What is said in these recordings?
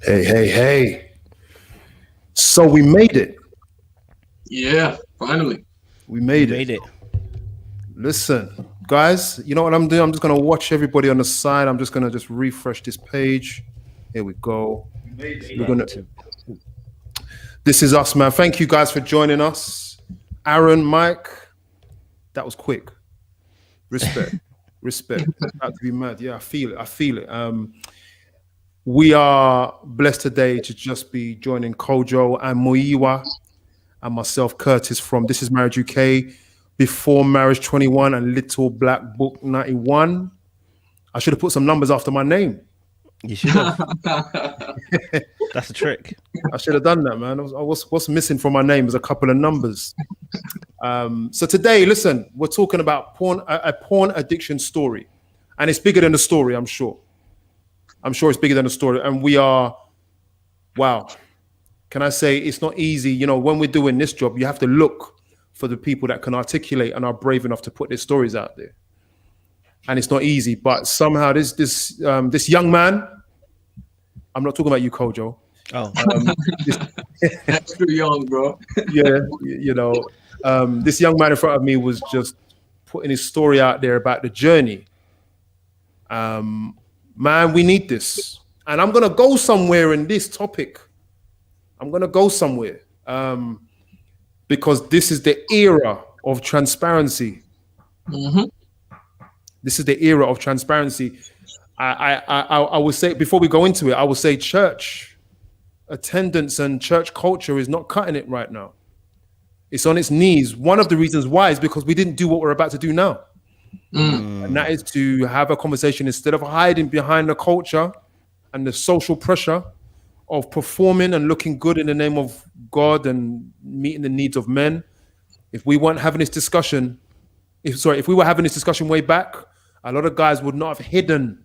Hey, hey, hey. So we made it. Yeah, finally. We made it. Listen, guys, you know what I'm doing? I'm just going to watch everybody on the side. I'm just going to just refresh this page. Here we go. We're going to. This is us, man. Thank you guys for joining us. Aaron, Mike, that was quick. Respect. Respect. It's about to be mad. Yeah, I feel it. I feel it. We are blessed today to just be joining Kojo and Muyiwa and myself, Curtis, from This Is Marriage UK, Before Marriage 21 and Little Black Book 91. I should have put some numbers after my name. You should have. That's a trick. I should have done that, man. What's missing from my name is a couple of numbers. So today, listen, we're talking about a porn addiction story. And it's bigger than the story, I'm sure. I'm sure it's bigger than the story. And we are, wow. Can I say it's not easy? You know, when we're doing this job, you have to look for the people that can articulate and are brave enough to put their stories out there. And it's not easy, but somehow this young man, I'm not talking about you, Kojo. Oh, That's too young, bro. Yeah, you know, this young man in front of me was just putting his story out there about the journey. Man, we need this. And I'm going to go somewhere in this topic. I'm going to go somewhere because this is the era of transparency. Mm-hmm. This is the era of transparency. I would say, before we go into it, I would say church attendance and church culture is not cutting it right now. It's on its knees. One of the reasons why is because we didn't do what we're about to do now. And that is to have a conversation instead of hiding behind the culture and the social pressure of performing and looking good in the name of God and meeting the needs of men. If we weren't having this discussion, if we were having this discussion way back, a lot of guys would not have hidden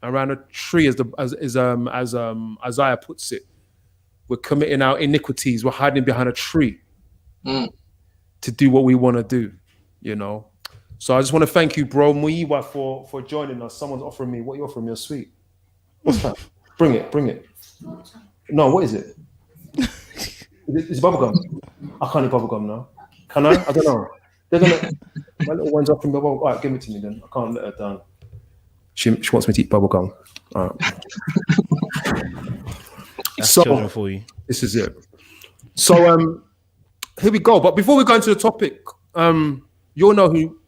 around a tree, as Isaiah puts it. We're committing our iniquities. We're hiding behind a tree to do what we want to do, you know. So I just want to thank you, bro, Muyiwa, for joining us. Someone's offering me. What are you offering me? A sweet. What's that? Bring it. No, what is it? Is it bubblegum? I can't eat bubblegum now. Can I? I don't know. They're gonna. My little one's offering me bubblegum. All right, give it to me then. I can't let her down. She wants me to eat bubblegum. All right. that's children for you. This is it. So here we go. But before we go into the topic, you all know who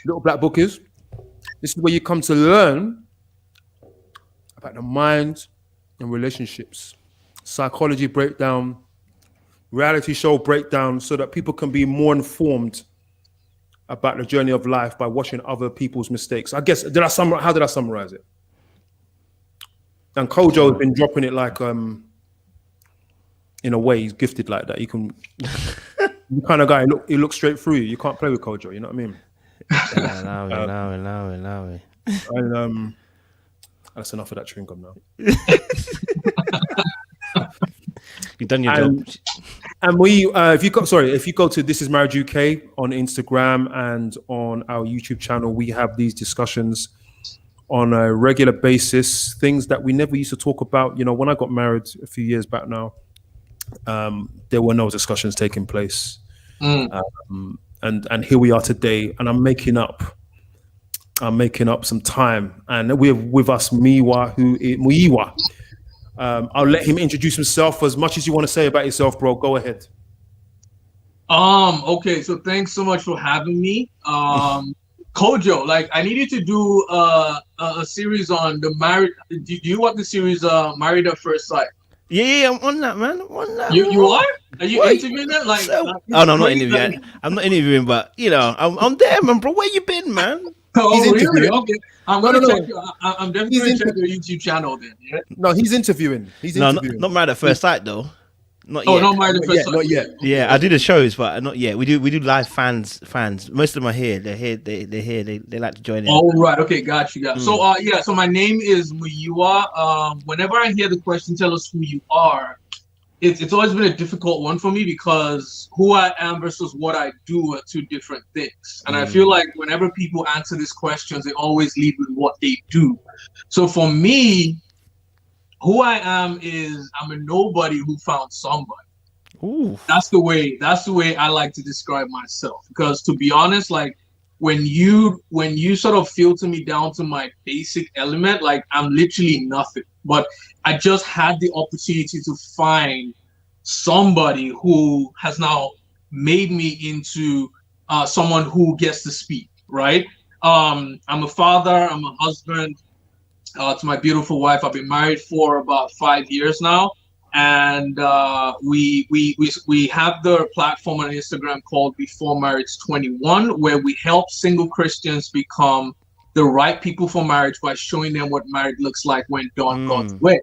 Little Black Book is. This is where you come to learn about the mind and relationships, psychology breakdown, reality show breakdown, so that people can be more informed about the journey of life by watching other people's mistakes. I guess, how did I summarize it? And Kojo has been dropping it like, in a way, he's gifted like that. You can, the kind of guy, he looks straight through you. You can't play with Kojo, you know what I mean? Allow it. And that's enough of that chewing gum now. You've done your job. And if you go to This Is Marriage UK on Instagram and on our YouTube channel, we have these discussions on a regular basis, things that we never used to talk about. You know, when I got married a few years back now, there were no discussions taking place. And here we are today, and I'm making up some time. And we're with us Muyiwa. I'll let him introduce himself. As much as you want to say about yourself, bro, go ahead. Okay, so thanks so much for having me. Kojo, like, I need you to do a series on the married. Do you want the series Married at First Sight? Yeah, I'm on that, man. I'm on that. You are? Are you interviewing that? Like, no, I'm not interviewing. I'm not interviewing, but you know, I'm there, man, bro. Where you been, man? Oh, really? Okay. I'm gonna check. I'm definitely gonna check your YouTube channel then. Yeah. No, he's interviewing. Not Married at First Sight though. Not yet. Oh, not Married at First Sight. Not yet. Yeah, I do the shows, but not yet. We do live fans. Most of them are here. They're here. They're here. They like to join in. Oh, right. Okay, got you. So so my name is Muyiwa. Whenever I hear the question, tell us who you are, it's always been a difficult one for me because who I am versus what I do are two different things. And I feel like whenever people answer these questions, they always lead with what they do. So for me, who I am is I'm a nobody who found somebody. Ooh. That's the way I like to describe myself. Because to be honest, like when you sort of filter me down to my basic element, like I'm literally nothing. But I just had the opportunity to find somebody who has now made me into someone who gets to speak, right? I'm a father, I'm a husband to my beautiful wife. I've been married for about 5 years now. And we have the platform on Instagram called Before Marriage 21, where we help single Christians become the right people for marriage by showing them what marriage looks like when done God's way.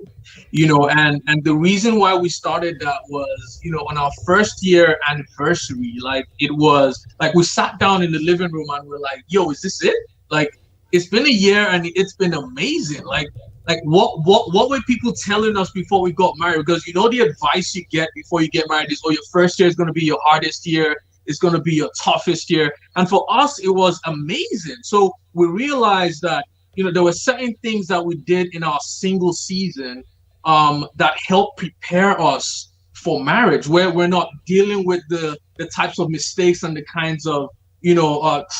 And the reason why we started that was, on our first year anniversary, like it was like we sat down in the living room and we're like, yo, is this it? Like, it's been a year and it's been amazing. Like what were people telling us before we got married? Because the advice you get before you get married is, your first year is going to be your hardest year. It's going to be your toughest year. And for us, it was amazing. So we realized that, there were certain things that we did in our single season that helped prepare us for marriage, where we're not dealing with the types of mistakes and the kinds of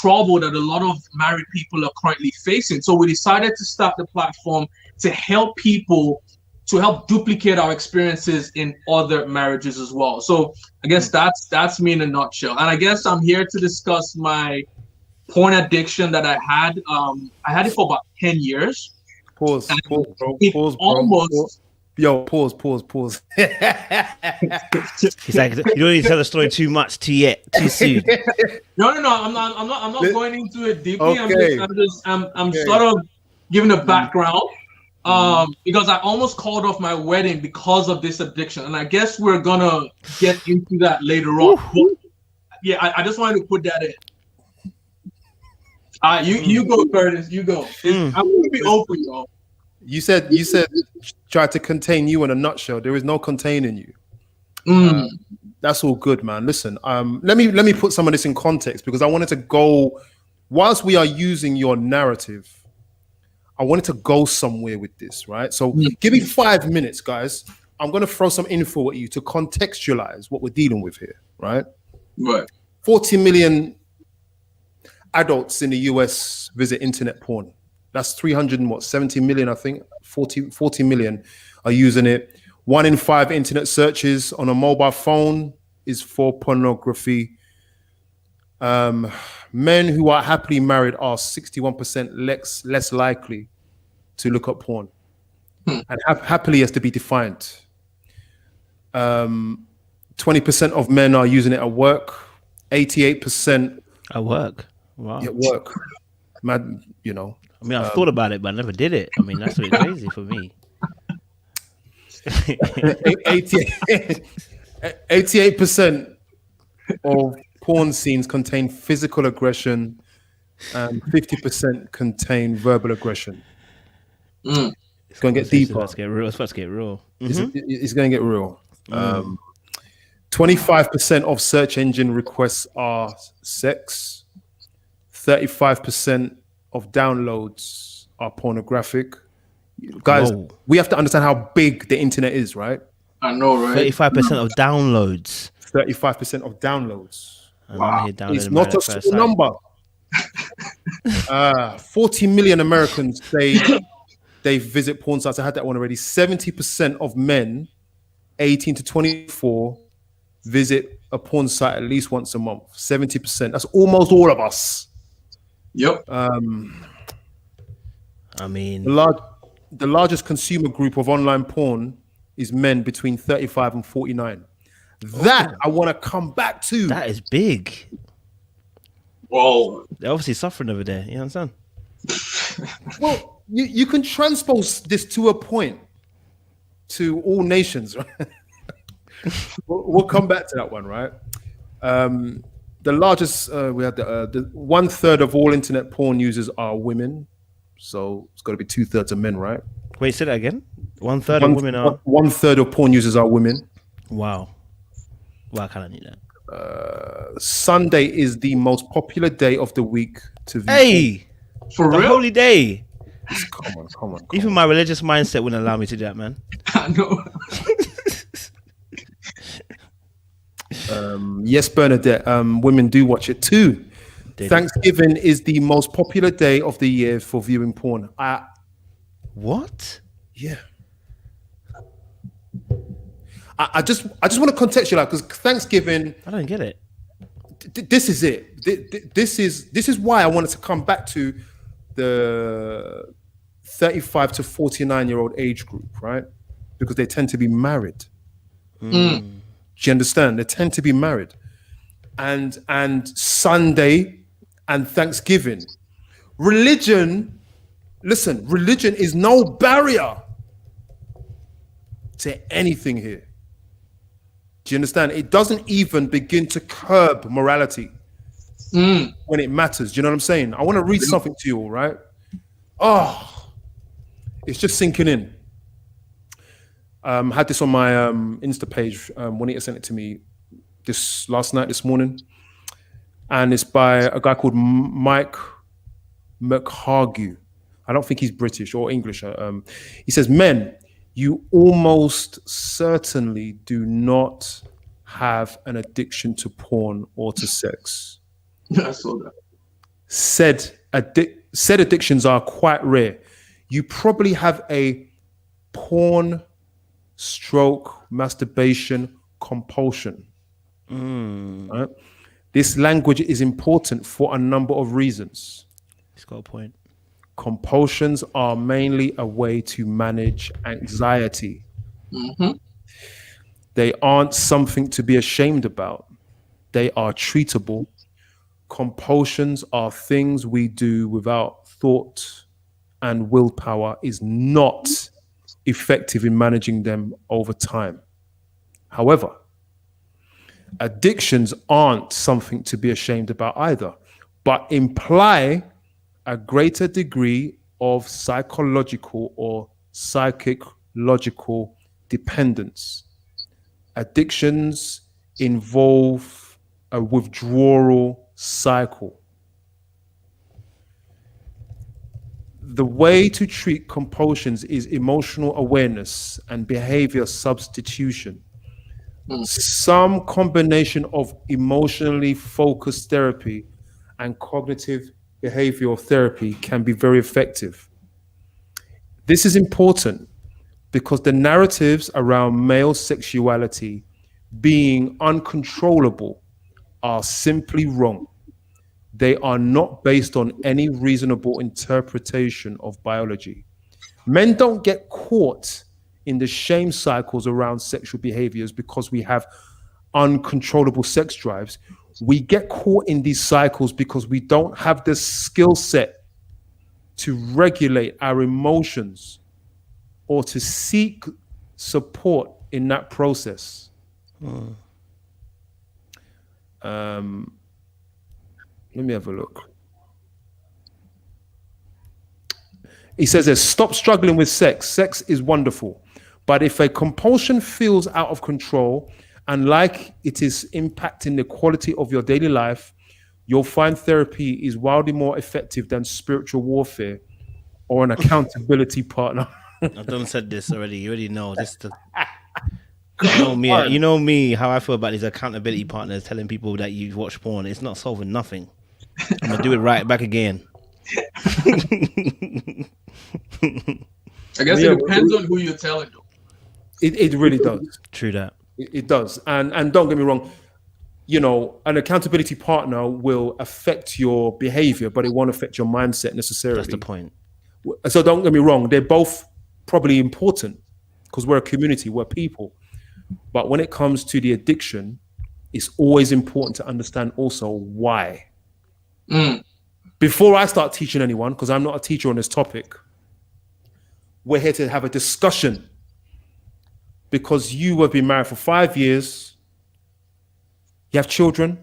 trouble that a lot of married people are currently facing. So we decided to start the platform to help people, to help duplicate our experiences in other marriages as well. So I guess that's me in a nutshell. And I guess I'm here to discuss my porn addiction that I had. I had it for about 10 years. Pause, bro. Almost. Yo, pause. He's like, you don't need to tell the story too much, too soon. No. I'm not going into it deeply. Okay. I'm sort of giving a background. Because I almost called off my wedding because of this addiction, and I guess we're gonna get into that later on. But, yeah, I just wanted to put that in. You go, Curtis. You go. I'm gonna be open, y'all. You said try to contain you in a nutshell. There is no containing you. That's all good, man. Listen, let me put some of this in context, because I wanted to go, whilst we are using your narrative, I wanted to go somewhere with this, right? So give me 5 minutes, guys. I'm going to throw some info at you to contextualize what we're dealing with here, right? Right. 40 million adults in the US visit internet porn. That's 370 million, I think. 40 million are using it. 1 in 5 internet searches on a mobile phone is for pornography. Men who are happily married are 61% less likely to look at porn. And happily has to be defined. 20% of men are using it at work. 88% at work. Wow. At work. Mad, I mean, I've thought about it, but I never did it. I mean, that's really crazy for me. 88% of porn scenes contain physical aggression and 50% contain verbal aggression. It's going to get deeper. It's about to get real. It's going to get real. 25% of search engine requests are sex. 35% of downloads are pornographic. Guys, we have to understand how big the internet is, right? I know, right? 35% of downloads. 35% of downloads. Wow. It's not a small number. 40 million Americans say they visit porn sites. I had that one already. 70% of men 18 to 24 visit a porn site at least once a month. 70%. That's almost all of us. Yep. I mean, the largest consumer group of online porn is men between 35 and 49. That I want to come back to. That is big. Whoa. They're obviously suffering over there. You understand? Well, you can transpose this to a point to all nations, right? We'll come back to that one, right? The largest, we had the 1/3 of all internet porn users are women. So it's got to be 2/3 of men, right? Wait, say that again. 1/3 of women are. 1/3 of porn users are women. Wow. Well, I kind of need that. Sunday is the most popular day of the week to view. Hey, for the real? holy day. Come on. Even my religious mindset wouldn't allow me to do that, man. I know. Yes, Bernadette. Women do watch it too. They do. Thanksgiving is the most popular day of the year for viewing porn. What? Yeah. I just want to contextualize because Thanksgiving. I don't get it. This is it. This is why I wanted to come back to the 35 to 49-year-old age group, right? Because they tend to be married. Do you understand? They tend to be married, and Sunday and Thanksgiving, religion. Listen, religion is no barrier to anything here. Do you understand? It doesn't even begin to curb morality when it matters. Do you know what I'm saying? I want to read something to you all, right? Oh, it's just sinking in. Had this on my Insta page. Juanita sent it to me this morning. And it's by a guy called Mike McHargue. I don't think he's British or English. He says, men, you almost certainly do not have an addiction to porn or to sex. I saw that. Said addictions are quite rare. You probably have a porn stroke masturbation compulsion. Right? This language is important for a number of reasons. He's got a point. Compulsions are mainly a way to manage anxiety. They aren't something to be ashamed about. They are treatable. Compulsions are things we do without thought, and willpower is not effective in managing them over time. However, addictions aren't something to be ashamed about either, but imply a greater degree of psychological or psychic logical dependence. Addictions involve a withdrawal cycle. The way to treat compulsions is emotional awareness and behavior substitution. Some combination of emotionally focused therapy and cognitive behavioral therapy can be very effective. This is important because the narratives around male sexuality being uncontrollable are simply wrong. They are not based on any reasonable interpretation of biology. Men don't get caught in the shame cycles around sexual behaviors because we have uncontrollable sex drives. We get caught in these cycles because we don't have the skill set to regulate our emotions or to seek support in that process. Let me have a look. He says this, stop struggling with sex. Sex is wonderful. But if a compulsion feels out of control and like it is impacting the quality of your daily life, you'll find therapy is wildly more effective than spiritual warfare or an accountability partner. I've done said this already. You already know this. You know me, how I feel about these accountability partners telling people that you watch porn. It's not solving nothing. I'm gonna do it right back again. I guess it depends on who you're telling them. It really does. True that. It does. And don't get me wrong, you know, an accountability partner will affect your behavior, but it won't affect your mindset necessarily. That's the point. So don't get me wrong, they're both probably important because we're a community, we're people. But when it comes to the addiction, it's always important to understand also why. Before I start teaching anyone, because I'm not a teacher on this topic, we're here to have a discussion. Because you have been married for 5 years, you have children.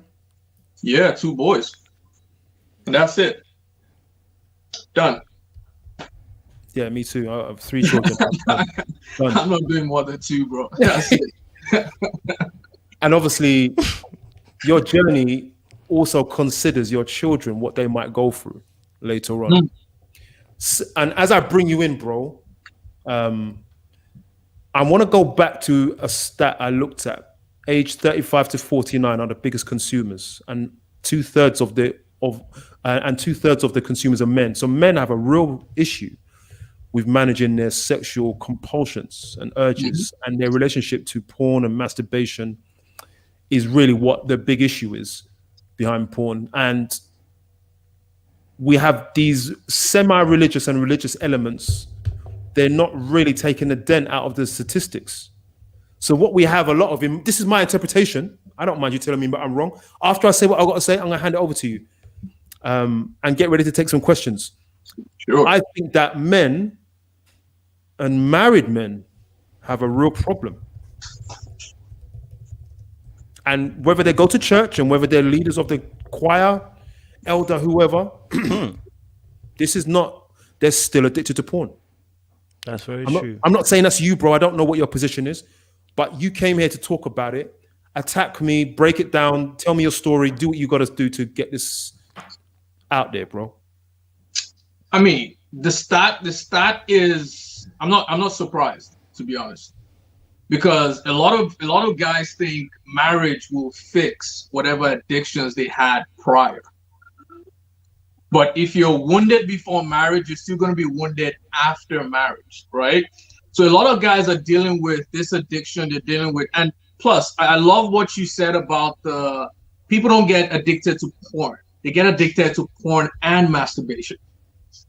Yeah, 2 boys. And that's it. Done. Yeah, me too. I have 3 children. I'm not doing more than 2, bro. That's it. And obviously, your journey also considers your children, what they might go through later on. And as I bring you in, bro, I want to go back to a stat I looked at. Age 35 to 49 are the biggest consumers, and two-thirds of the consumers are men. So men have a real issue with managing their sexual compulsions and urges, and their relationship to porn and masturbation is really what the big issue is behind porn. And we have these semi-religious and religious elements. They're not really taking a dent out of the statistics. So what we have a lot of, this is my interpretation. I don't mind you telling me but I'm wrong. After I say what I've got to say, I'm going to hand it over to you and get ready to take some questions. Sure. I think that men and married men have a real problem. And whether they go to church and whether they're leaders of the choir, elder, whoever, this is not, they're still addicted to porn. That's very true. I'm not saying that's you, bro. I don't know what your position is, but you came here to talk about it. Attack me, break it down, tell me your story, do what you got to do to get this out there, bro. I mean, the stat is, I'm not surprised, to be honest, because a lot of guys think marriage will fix whatever addictions they had prior. But if you're wounded before marriage, you're still going to be wounded after marriage, right? So a lot of guys are dealing with this addiction they're dealing with. And plus, I love what you said about the people don't get addicted to porn. They get addicted to porn and masturbation.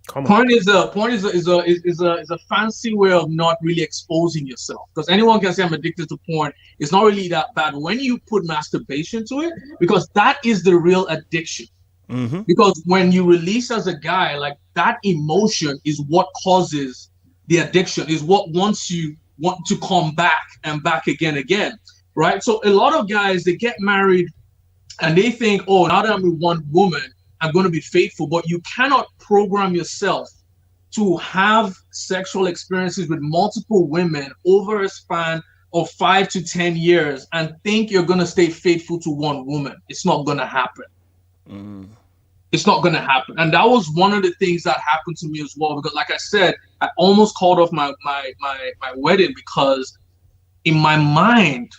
Porn is a fancy way of not really exposing yourself, because anyone can say I'm addicted to porn. It's not really that bad when you put masturbation to it, because that is the real addiction. Mm-hmm. Because when you release as a guy, like that emotion is what causes the addiction, is what wants you want to come back and back again, right? So a lot of guys, they get married and they think, oh, now that I'm with one woman, I'm going to be faithful. But you cannot program yourself to have sexual experiences with multiple women over a span of 5 to 10 years and think you're going to stay faithful to one woman. It's not going to happen. It's not going to happen. And that was one of the things that happened to me as well, because like I said, I almost called off my wedding because in my mind,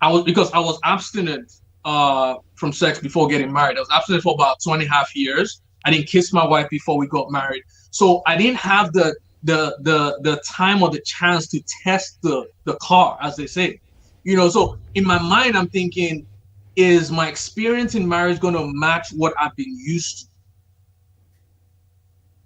I was abstinent from sex before getting married. I was abstinent for about 2.5 years. I didn't kiss my wife before we got married. So I didn't have the time or the chance to test the car, as they say. So in my mind, I'm thinking, is my experience in marriage going to match what I've been used to?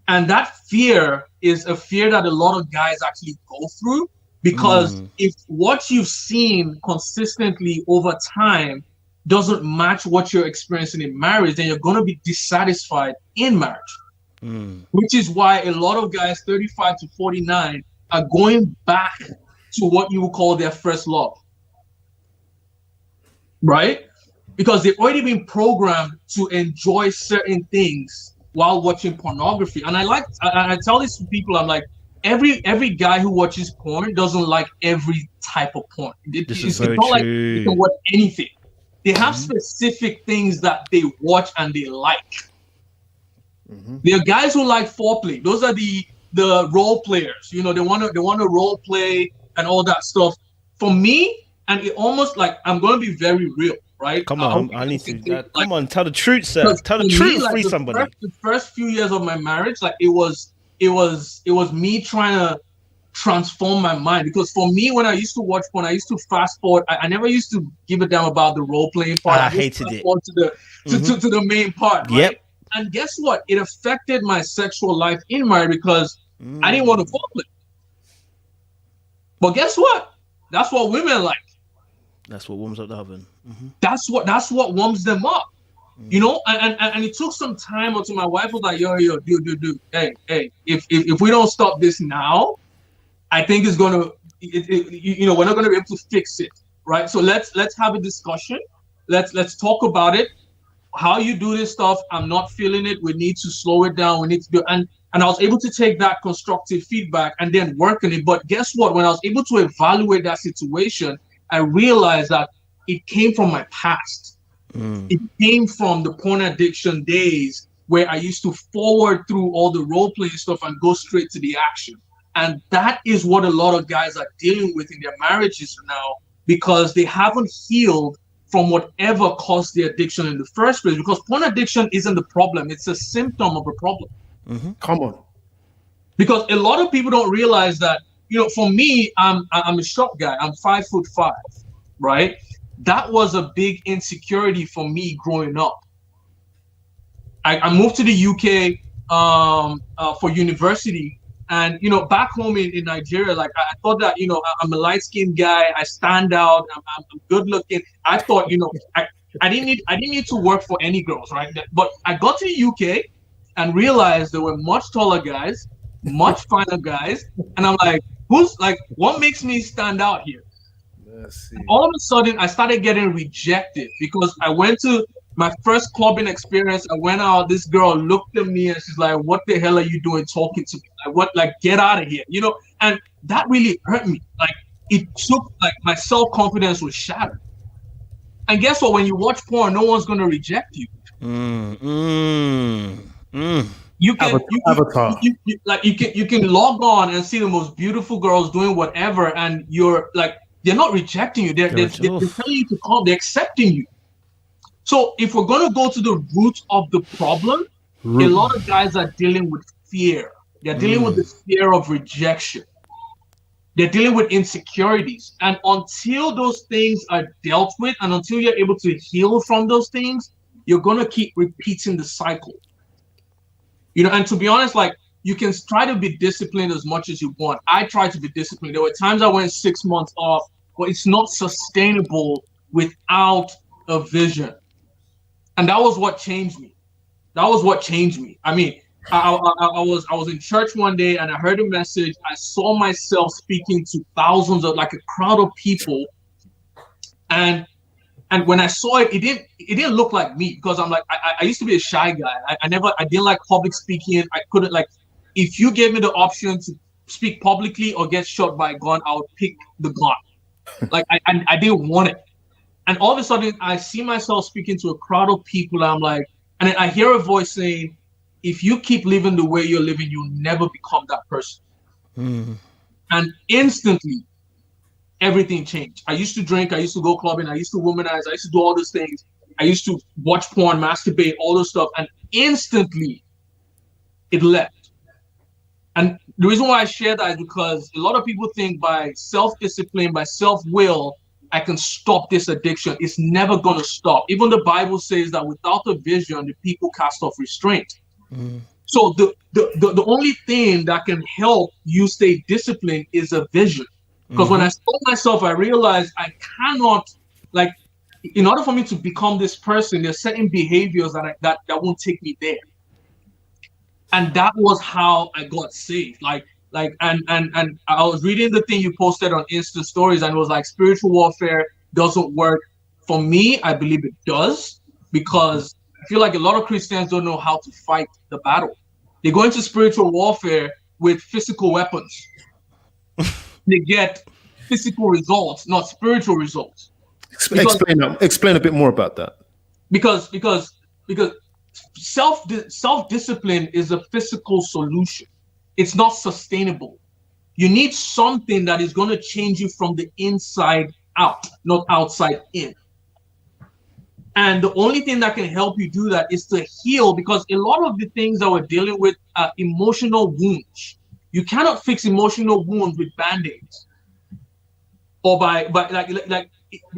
And that fear is a fear that a lot of guys actually go through, because if what you've seen consistently over time doesn't match what you're experiencing in marriage, then you're going to be dissatisfied in marriage. Which is why a lot of guys 35 to 49 are going back to what you would call their first love, right? Because they've already been programmed to enjoy certain things while watching pornography. And I tell this to people, I'm like, every guy who watches porn doesn't like every type of porn. It's not like you can watch anything. They have specific things that they watch and they like. There are guys who like foreplay. Those are the role players. They want to role play and all that stuff. For me, and it almost like, I'm going to be very real. Right? Come on, I need to. Come on, tell the truth, sir. Tell the truth, free somebody. The first few years of my marriage, like it was me trying to transform my mind. Because for me, when I used to watch porn, I used to fast forward. I never used to give a damn about the role playing part. I hated it. To the main part. Right? Yep. And guess what? It affected my sexual life in marriage because I didn't want to foreplay. But guess what? That's what women like. That's what warms up the oven. That's what warms them up, and it took some time until my wife was like, yo, dude, hey, if we don't stop this now, I think it's gonna, we're not gonna be able to fix it, right? So let's have a discussion. Let's talk about it. How you do this stuff, I'm not feeling it. We need to slow it down. We need to do, and I was able to take that constructive feedback and then work on it. But guess what? When I was able to evaluate that situation, I realized that it came from my past. It came from the porn addiction days where I used to forward through all the role playing stuff and go straight to the action. And that is what a lot of guys are dealing with in their marriages now, because they haven't healed from whatever caused the addiction in the first place. Because porn addiction isn't the problem, it's a symptom of a problem. Come on. Because a lot of people don't realize that, you know, for me, I'm a short guy. I'm 5'5", right? That was a big insecurity for me growing up. I moved to the UK for university, and you know, back home in Nigeria, like I thought that, you know, I'm a light-skinned guy. I stand out. I'm good looking. I thought, you know, I didn't need to work for any girls, right? But I got to the UK and realized there were much taller guys, much finer guys, and I'm like, what makes me stand out here? All of a sudden, I started getting rejected because I went to my first clubbing experience. I went out, this girl looked at me and she's like, what the hell are you doing talking to me? Like, get out of here, you know? And that really hurt me. Like, it took, like, my self-confidence was shattered. And guess what? When you watch porn, no one's going to reject you. You can, Avatar. you can log on and see the most beautiful girls doing whatever, and you're like, they're not rejecting you. They're telling you to come. They're accepting you. So if we're going to go to the root of the problem, a lot of guys are dealing with fear. They're dealing with the fear of rejection. They're dealing with insecurities. And until those things are dealt with, and until you're able to heal from those things, you're going to keep repeating the cycle. You know, and to be honest, like, you can try to be disciplined as much as you want. I tried to be disciplined. There were times I went 6 months off, but it's not sustainable without a vision. And that was what changed me. I mean, I was in church one day and I heard a message. I saw myself speaking to thousands of, like, a crowd of people. And when I saw it, it didn't look like me, because I'm like, I used to be a shy guy. I didn't like public speaking. I couldn't, like, if you gave me the option to speak publicly or get shot by a gun, I would pick the gun. Like, I didn't want it. And all of a sudden, I see myself speaking to a crowd of people. And I'm like, and then I hear a voice saying, if you keep living the way you're living, you'll never become that person. And instantly, everything changed. I used to drink. I used to go clubbing. I used to womanize. I used to do all those things. I used to watch porn, masturbate, all this stuff. And instantly, it left. And the reason why I share that is because a lot of people think by self-discipline, by self-will, I can stop this addiction. It's never going to stop. Even the Bible says that without a vision, the people cast off restraint. So the only thing that can help you stay disciplined is a vision. Because when I saw myself, I realized I cannot, like, in order for me to become this person, there's certain behaviors that won't take me there. And that was how I got saved. And I was reading the thing you posted on Insta stories, and it was like, spiritual warfare doesn't work. For me, I believe it does, because I feel like a lot of Christians don't know how to fight the battle. They go into spiritual warfare with physical weapons. They get physical results, not spiritual results. Explain a bit more about that. Because self-discipline is a physical solution. It's not sustainable. You need something that is going to change you from the inside out, not outside in. And the only thing that can help you do that is to heal, because a lot of the things that we're dealing with are emotional wounds. You cannot fix emotional wounds with band-aids, or by like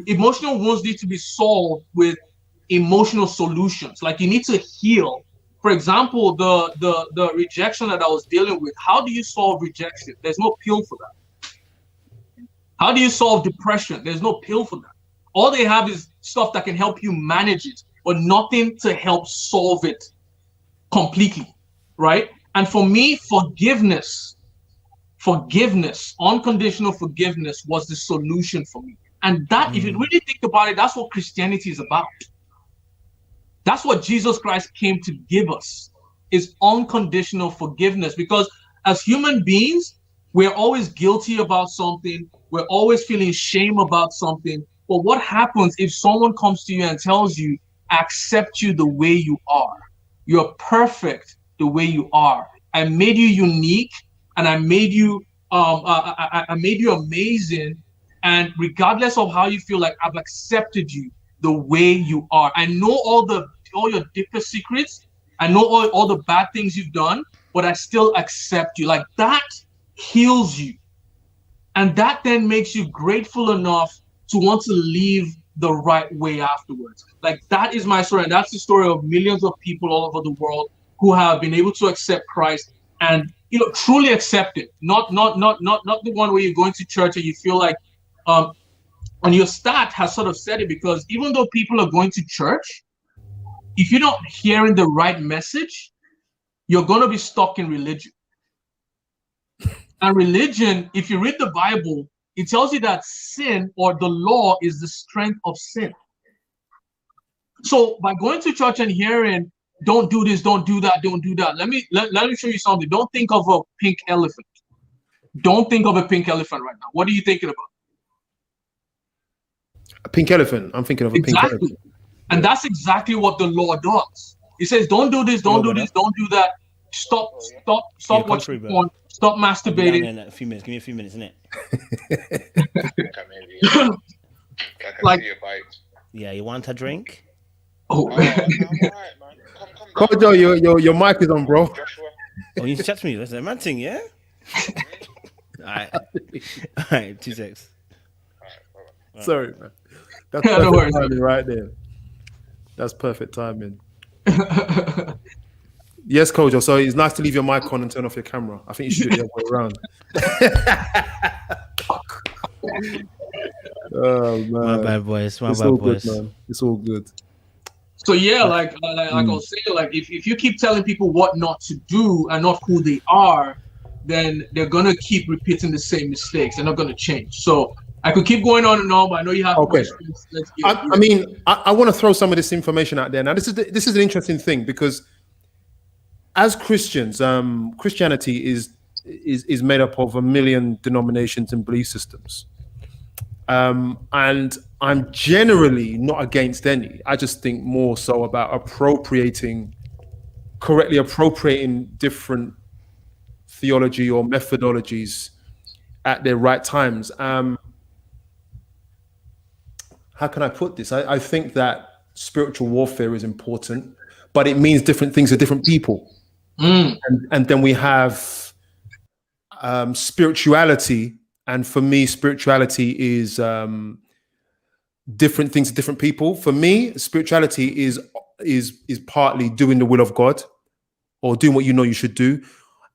emotional wounds need to be solved with emotional solutions. Like, you need to heal. For example, the rejection that I was dealing with. How do you solve rejection? There's no pill for that. How do you solve depression? There's no pill for that. All they have is stuff that can help you manage it, but nothing to help solve it completely, right? And for me, forgiveness, unconditional forgiveness was the solution for me. And that, if you really think about it, that's what Christianity is about. That's what Jesus Christ came to give us, is unconditional forgiveness. Because as human beings, we're always guilty about something. We're always feeling shame about something. But what happens if someone comes to you and tells you, I accept you the way you are? You're perfect the way you are. I made you unique, and I made you I made you amazing. And regardless of how you feel, like I've accepted you the way you are. I know all your deepest secrets. I know all the bad things you've done, but I still accept you. Like that heals you. And that then makes you grateful enough to want to live the right way afterwards. Like that is my story. And that's the story of millions of people all over the world who have been able to accept Christ and truly accept it. Not the one where you're going to church and you feel like and your stat has sort of said it, because even though people are going to church, if you're not hearing the right message, you're going to be stuck in religion. And religion, if you read the Bible, it tells you that sin or the law is the strength of sin. So by going to church and hearing, don't do this, don't do that, don't do that. Let me show you something. Don't think of a pink elephant. Don't think of a pink elephant right now. What are you thinking about? A pink elephant. I'm thinking of a pink elephant. And that's exactly what the law does. It says, don't do this, don't do this, don't do that. Stop watching porn. Stop masturbating. In a few minutes. Give me a few minutes, innit? Like, yeah, you want a drink? Oh, I'm alright, man. Come Kojo, your mic is on, bro. Joshua. Oh, you chat to me. That's a man thing, yeah? Alright, 2 secs. Sorry, man. That's No perfect worries. timing right there. That's perfect timing. Yes, Kojo. So it's nice to leave your mic on and turn off your camera. I think you should do it the other way around. Oh man, My bad, boys. My it's bad, all boys. good, man. It's all good. so yeah, like I was saying, like if you keep telling people what not to do and not who they are, then they're gonna keep repeating the same mistakes. They're not gonna change. So I could keep going on and on, but I know you have Okay. questions. Let's get I mean, I want to throw some of this information out there. Now, this is an interesting thing, because as Christians, Christianity is made up of a million denominations and belief systems, and I'm generally not against any. I just think more so about correctly appropriating different theology or methodologies at their right times. How can I put this? I think that spiritual warfare is important, but it means different things to different people. And then we have spirituality, and for me, spirituality is different things to different people. For me, spirituality is partly doing the will of God, or doing what you know you should do,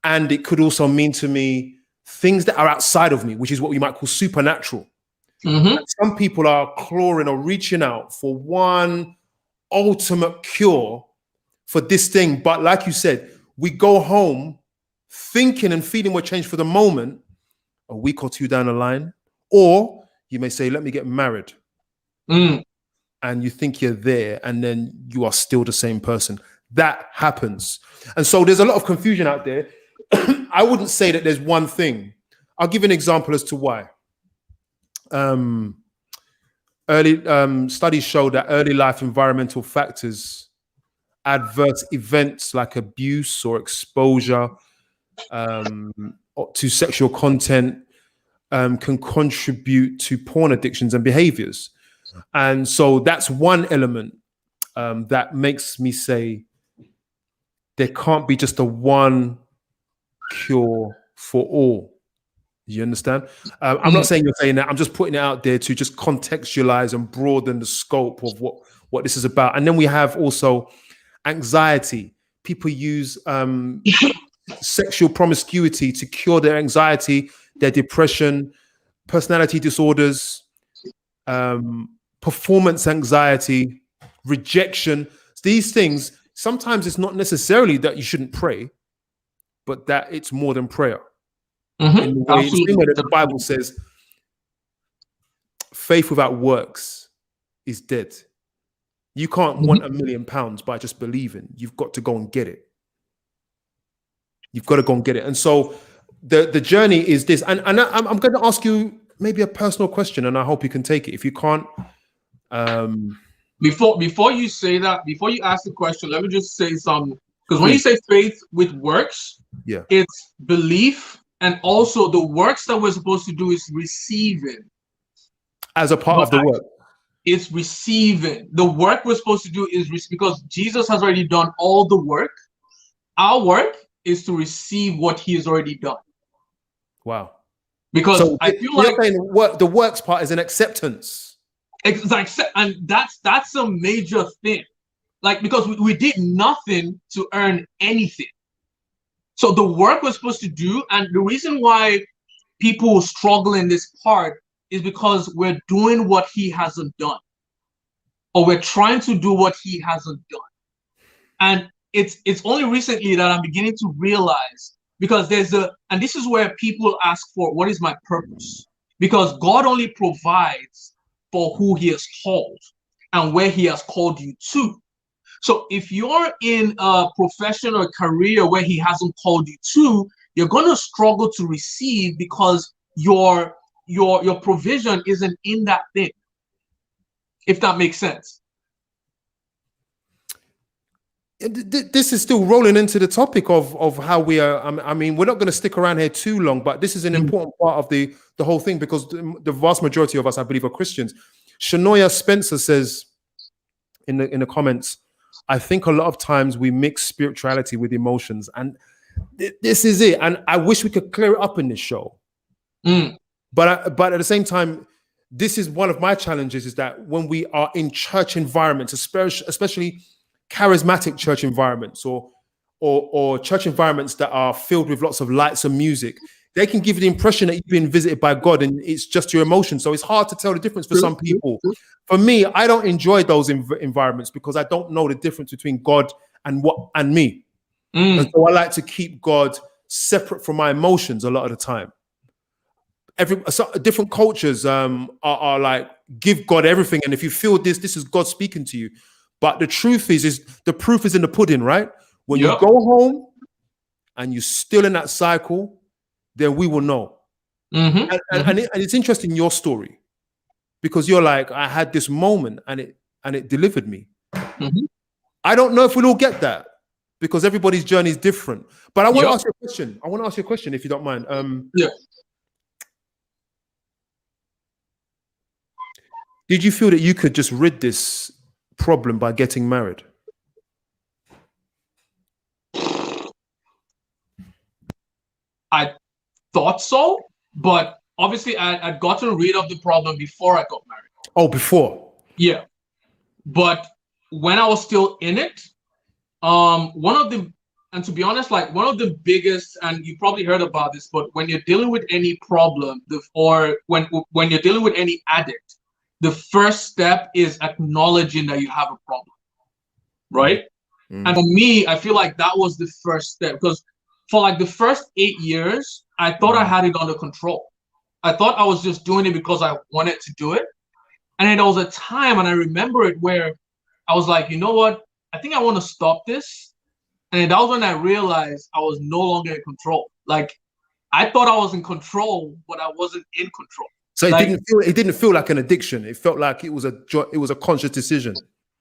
and it could also mean to me things that are outside of me, which is what we might call supernatural. Some people are clawing or reaching out for one ultimate cure for this thing, but like you said, we go home thinking and feeling we're changed for the moment. A week or two down the line, or you may say, let me get married. And you think you're there, and then you are still the same person. That happens. And so there's a lot of confusion out there. I wouldn't say that there's one thing. I'll give an example as to why. Early studies show that early life environmental factors, adverse events like abuse or exposure to sexual content can contribute to porn addictions and behaviors. And so that's one element that makes me say there can't be just a one cure for all. You understand? I'm not saying you're saying that. I'm just putting it out there to just contextualize and broaden the scope of what this is about. And then we have also anxiety. People use sexual promiscuity to cure their anxiety, their depression, personality disorders, performance anxiety, rejection. These things, sometimes it's not necessarily that you shouldn't pray, but that it's more than prayer. In the way, same way that the Bible says, faith without works is dead. You can't want £1 million by just believing. You've got to go and get it. You've got to go and get it. And so the journey is this. And I'm going to ask you maybe a personal question, and I hope you can take it. If you can't, Before you say that, before you ask the question, let me just say something. Because when you say faith with works, Yeah. it's belief, and also the works that we're supposed to do is receiving. As a part of the work. It's receiving. The work we're supposed to do is because Jesus has already done all the work. Our work is to receive what he has already done. Wow. Because so I feel like the works part is an acceptance. And that's a major thing. Like, because we did nothing to earn anything. So the work we're supposed to do, and the reason why people struggle in this part is because we're doing what he hasn't done. Or we're trying to do what he hasn't done. And it's only recently that I'm beginning to realize, because and this is where people ask for, what is my purpose? Because God only provides for who he has called and where he has called you to. So if you're in a profession or career where he hasn't called you to, you're going to struggle to receive because your provision isn't in that thing. If that makes sense. This is still rolling into the topic of how we are. I mean, we're not going to stick around here too long, but this is an important part of the whole thing, because the vast majority of us, I believe, are Christians. Shanoya Spencer says in the comments, I think a lot of times we mix spirituality with emotions, and this is it. And I wish we could clear it up in this show. But at the same time, this is one of my challenges, is that when we are in church environments, especially charismatic church environments or church environments that are filled with lots of lights and music, they can give you the impression that you've been visited by God and it's just your emotions. So it's hard to tell the difference for some people. For me, I don't enjoy those environments because I don't know the difference between God and me. And so I like to keep God separate from my emotions a lot of the time. Different cultures are like, give God everything, and if you feel this is God speaking to you. But the truth is the proof is in the pudding, right? When you go home and you're still in that cycle, then we will know. And it's interesting, your story, because you're like, I had this moment and it delivered me. I don't know if we'll all get that, because everybody's journey is different. But I want to ask you a question. I want to ask you a question, if you don't mind. Did you feel that you could just rid this problem by getting married? I thought so, but obviously I'd gotten rid of the problem before I got married. Oh, before? Yeah. But when I was still in it, and to be honest, like one of the biggest, and you probably heard about this, but when you're dealing with any problem, or when you're dealing with any addict, the first step is acknowledging that you have a problem, right? And for me, I feel like that was the first step, because for like the first 8 years, I thought I had it under control. I thought I was just doing it because I wanted to do it. And then there was a time, and I remember it, where I was like, you know what? I think I want to stop this. And then that was when I realized I was no longer in control. Like, I thought I was in control, but I wasn't in control. So it didn't feel like an addiction. It felt like it was a conscious decision.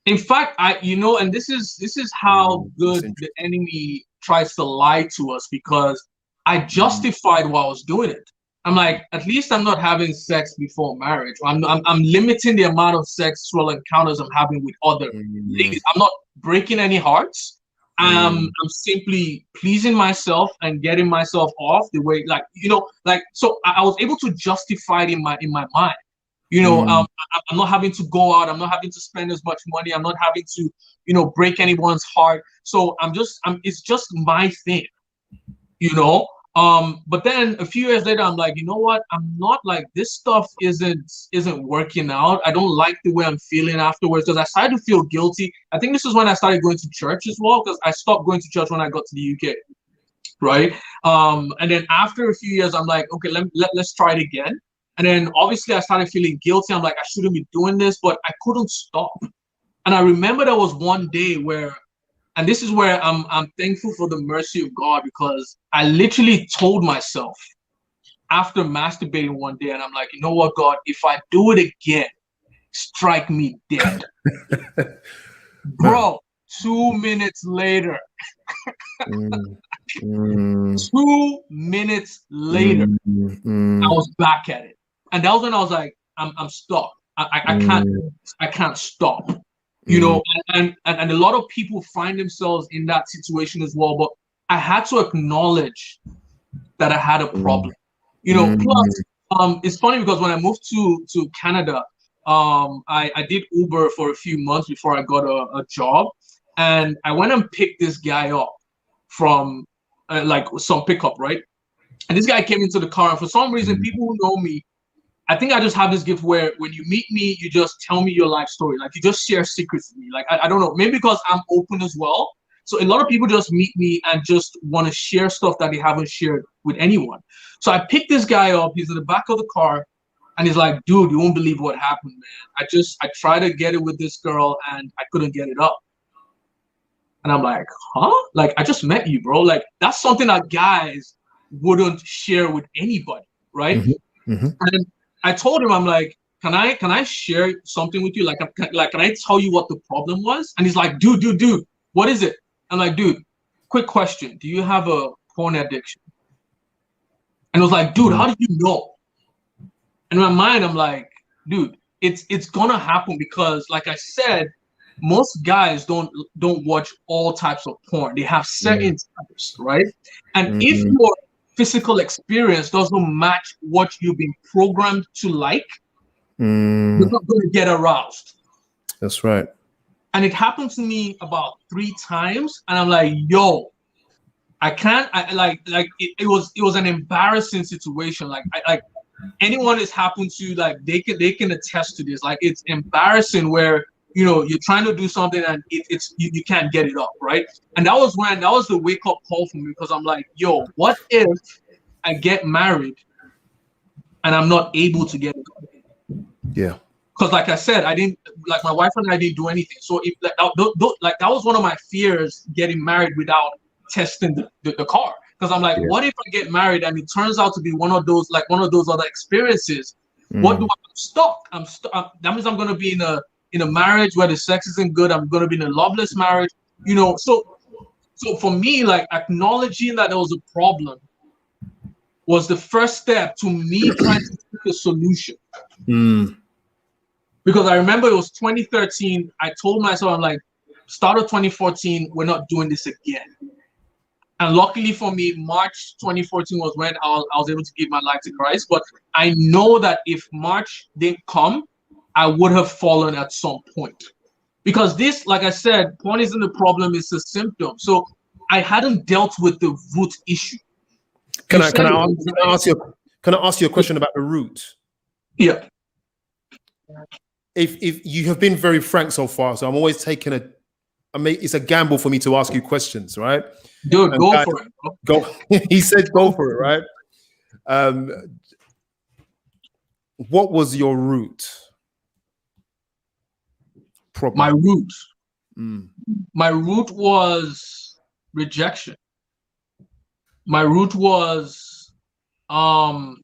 In fact, and this is how good the enemy tries to lie to us, because I justified while I was doing it. I'm like, at least I'm not having sex before marriage. I'm limiting the amount of sexual encounters I'm having with other ladies. I'm not breaking any hearts. I'm simply pleasing myself and getting myself off the way, so I was able to justify it in my mind. I'm not having to go out. I'm not having to spend as much money. I'm not having to, break anyone's heart. So it's just my thing, But then a few years later, I'm like, you know what? I'm not like, this stuff isn't working out. I don't like the way I'm feeling afterwards, because I started to feel guilty. I think this is when I started going to church as well, because I stopped going to church when I got to the UK, right? And then after a few years, I'm like, okay, let's try it again. And then obviously I started feeling guilty. I'm like, I shouldn't be doing this, but I couldn't stop. And I remember there was one day where, and this is where I'm thankful for the mercy of God, because I literally told myself after masturbating one day, and I'm like, you know what, God, if I do it again, strike me dead. Bro, 2 minutes later, 2 minutes later, I was back at it. And that was when I was like, I'm stuck. I can't stop. You know, and a lot of people find themselves in that situation as well. But I had to acknowledge that I had a problem. You know, plus it's funny because when I moved to Canada, I did Uber for a few months before I got a job, and I went and picked this guy up from like some pickup, right? And this guy came into the car, and for some reason, people who know me, I think I just have this gift where when you meet me, you just tell me your life story. Like you just share secrets with me. Like I don't know, maybe because I'm open as well. So a lot of people just meet me and just want to share stuff that they haven't shared with anyone. So I picked this guy up. He's in the back of the car, and he's like, "Dude, you won't believe what happened, man. I tried to get it with this girl, and I couldn't get it up." And I'm like, "Huh? Like I just met you, bro. Like that's something that guys wouldn't share with anybody, right?" And I told him, I'm like, can I share something with you? Like, can I tell you what the problem was? And he's like, dude, what is it? I'm like, dude, quick question. Do you have a porn addiction? And I was like, dude, how did you know? And in my mind, I'm like, dude, it's gonna happen because, like I said, most guys don't watch all types of porn. They have certain types, right? And if your physical experience doesn't match what you've been programmed to like, you're not going to get aroused. That's right. And it happened to me about 3 times, and I'm like, yo, I can't. It was an embarrassing situation. Like anyone it's happened to, like they can attest to this. Like it's embarrassing where you know you're trying to do something and you can't get it up, right? And that was the wake up call for me, because I'm like, yo, what if I get married and I'm not able to get it up? Yeah. Because like I said, I didn't, like my wife and I didn't do anything. So if like that was one of my fears, getting married without testing the car. Because I'm like, what if I get married and it turns out to be one of those other experiences? What do I'm stuck? That means I'm gonna be in a marriage where the sex isn't good. I'm gonna be in a loveless marriage, you know. So for me, like acknowledging that there was a problem was the first step to me trying to seek a solution. Because I remember it was 2013. I told myself, I'm like, start of 2014, we're not doing this again. And luckily for me, March 2014 was when I was able to give my life to Christ. But I know that if March didn't come, I would have fallen at some point. Because this, like I said, porn isn't the problem, it's a symptom. So I hadn't dealt with the root issue. Can I ask you a question about the root? Yeah. If you have been very frank so far, so I'm always taking it's a gamble for me to ask you questions, right? Dude, go for it. Go. He said, "Go for it," right? What was your root problem? My root was rejection. My root was I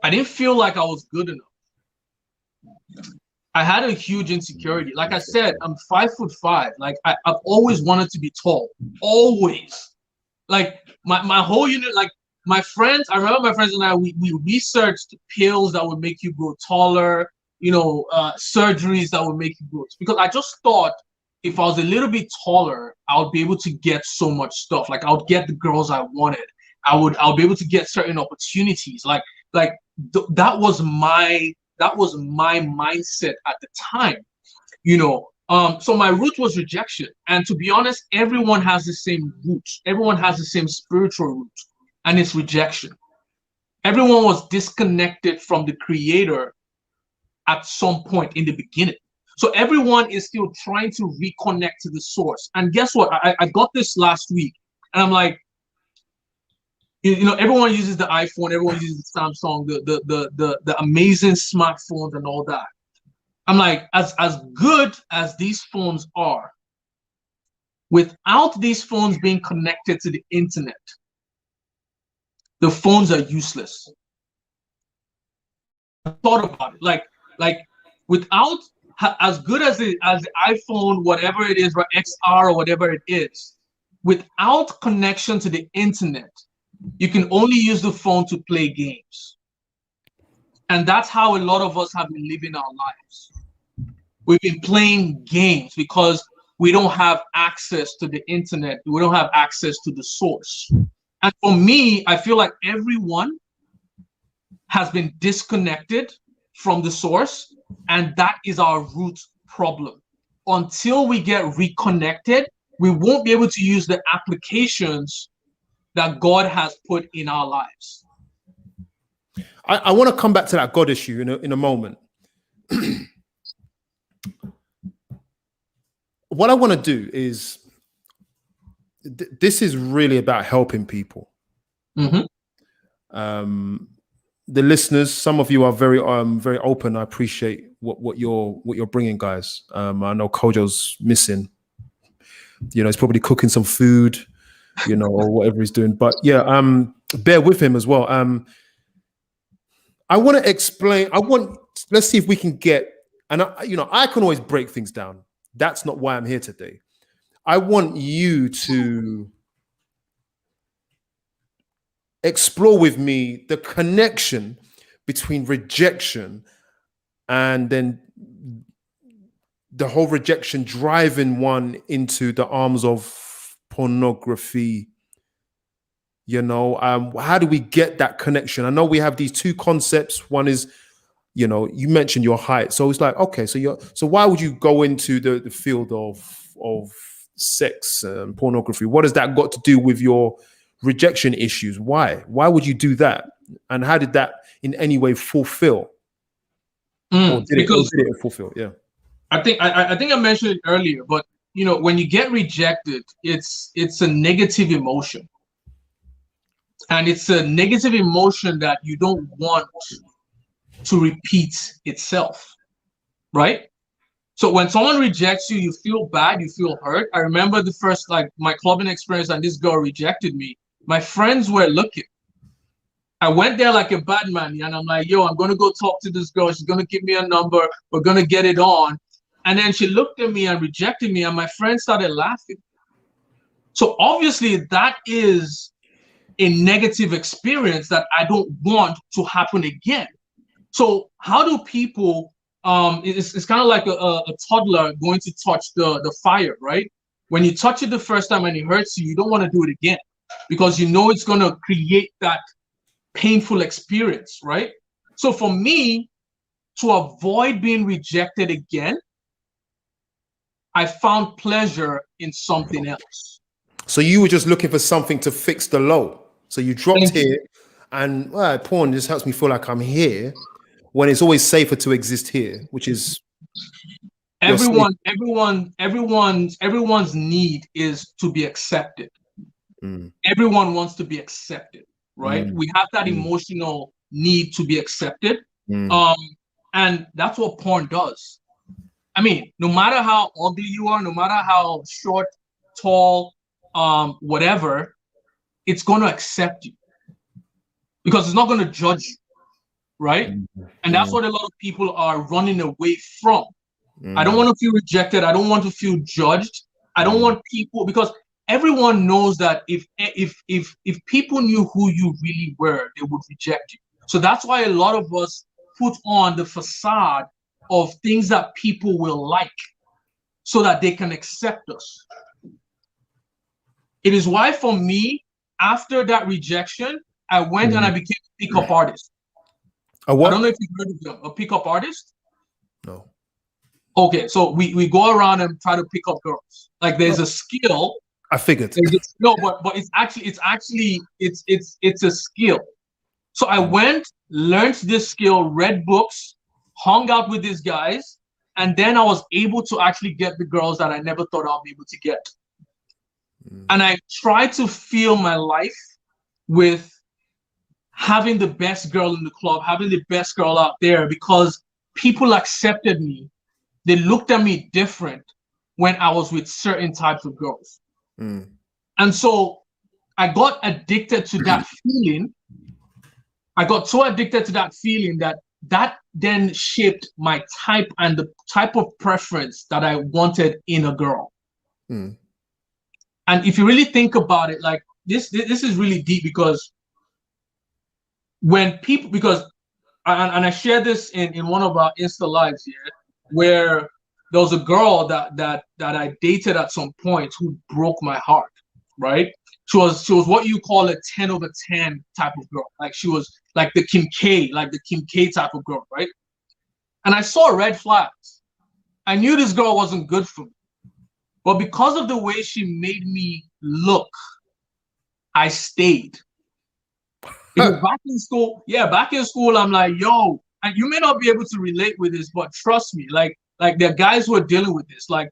didn't feel like I was good enough. I had a huge insecurity. Like I said, I'm 5'5". Like I've always wanted to be tall. Always. Like my whole unit, like my friends, I remember my friends and I, we researched pills that would make you grow taller, you know, surgeries that would make you grow. Because I just thought if I was a little bit taller, I would be able to get so much stuff. Like I would get the girls I wanted. I'll be able to get certain opportunities. That was my mindset at the time, you know. So my root was rejection, and to be honest, everyone has the same root. Everyone has the same spiritual root, and it's rejection. Everyone was disconnected from the Creator at some point in the beginning. So everyone is still trying to reconnect to the source. And guess what? I got this last week, and I'm like, you know, everyone uses the iPhone, everyone uses the Samsung, the amazing smartphones and all that. I'm like, as good as these phones are, without these phones being connected to the internet, the phones are useless. I thought about it. Like without as good as the iPhone, whatever it is, right, XR or whatever it is, without connection to the internet, you can only use the phone to play games. And that's how a lot of us have been living our lives. We've been playing games because we don't have access to the internet. We don't have access to the source. And for me, I feel like everyone has been disconnected from the source, and that is our root problem. Until we get reconnected, we won't be able to use the applications that God has put in our lives. I want to come back to that God issue in a moment. What I want to do is, this is really about helping people. Mm-hmm. The listeners, some of you are very open. I appreciate what you're bringing, guys. I know Kojo's missing. He's probably cooking some food, or whatever he's doing. But yeah, bear with him as well. I want to explain. Let's see if we can get. And I can always break things down. That's not why I'm here today. I want you to explore with me the connection between rejection and then the whole rejection driving one into the arms of pornography. How do we get that connection? I know we have these two concepts. One is, you mentioned your height. So it's like, okay, so why would you go into the field of sex and pornography? What has that got to do with your rejection issues? Why would you do that? And how did that in any way fulfill? Or did it fulfill? Yeah. I think I mentioned it earlier, but when you get rejected, it's a negative emotion. And it's a negative emotion that you don't want to repeat itself, right? So when someone rejects you, you feel bad, you feel hurt. I remember the first, my clubbing experience, and this girl rejected me. My friends were looking. I went there like a bad man, and I'm like, yo, I'm going to go talk to this girl. She's going to give me a number. We're going to get it on. And then she looked at me and rejected me, and my friends started laughing. So obviously that is a negative experience that I don't want to happen again. So how do people, it's kind of like a toddler going to touch the fire, right? When you touch it the first time and it hurts you, you don't want to do it again because it's going to create that painful experience, right? So for me, to avoid being rejected again, I found pleasure in something else. So you were just looking for something to fix the low. So you dropped here, and porn just helps me feel like I'm here, when it's always safer to exist here, which is everyone's need is to be accepted. Everyone wants to be accepted, right? We have that emotional need to be accepted. And that's what porn does. I mean, no matter how ugly you are, no matter how short, tall, whatever, it's going to accept you because it's not going to judge you, right? And that's what a lot of people are running away from. I don't want to feel rejected. I don't want to feel judged. I don't want people, because everyone knows that if people knew who you really were, they would reject you. So that's why a lot of us put on the facade of things that people will like so that they can accept us. It is why for me, after that rejection, I went and I became a pickup artist. A what? I don't know if you've heard of them, a pickup artist. No. Okay, so we go around and try to pick up girls. Like there's a skill. I figured. No, but it's a skill. So I went, learned this skill, read books, hung out with these guys, and then I was able to actually get the girls that I never thought I'll be able to get. And I tried to fill my life with having the best girl in the club, having the best girl out there, because people accepted me. They looked at me different when I was with certain types of girls. And so I got addicted to that feeling. I got so addicted to that feeling that then shaped my type and the type of preference that I wanted in a girl. Mm. And if you really think about it, like this is really deep, because when people, because and I shared this in one of our Insta lives here, where there was a girl that I dated at some point who broke my heart, right? She was what you call a 10 over 10 type of girl. Like she was like the Kim K type of girl, right? And I saw red flags. I knew this girl wasn't good for me. But because of the way she made me look, I stayed. Because back in school, I'm like, yo, and you may not be able to relate with this, but trust me, like there are guys who are dealing with this. Like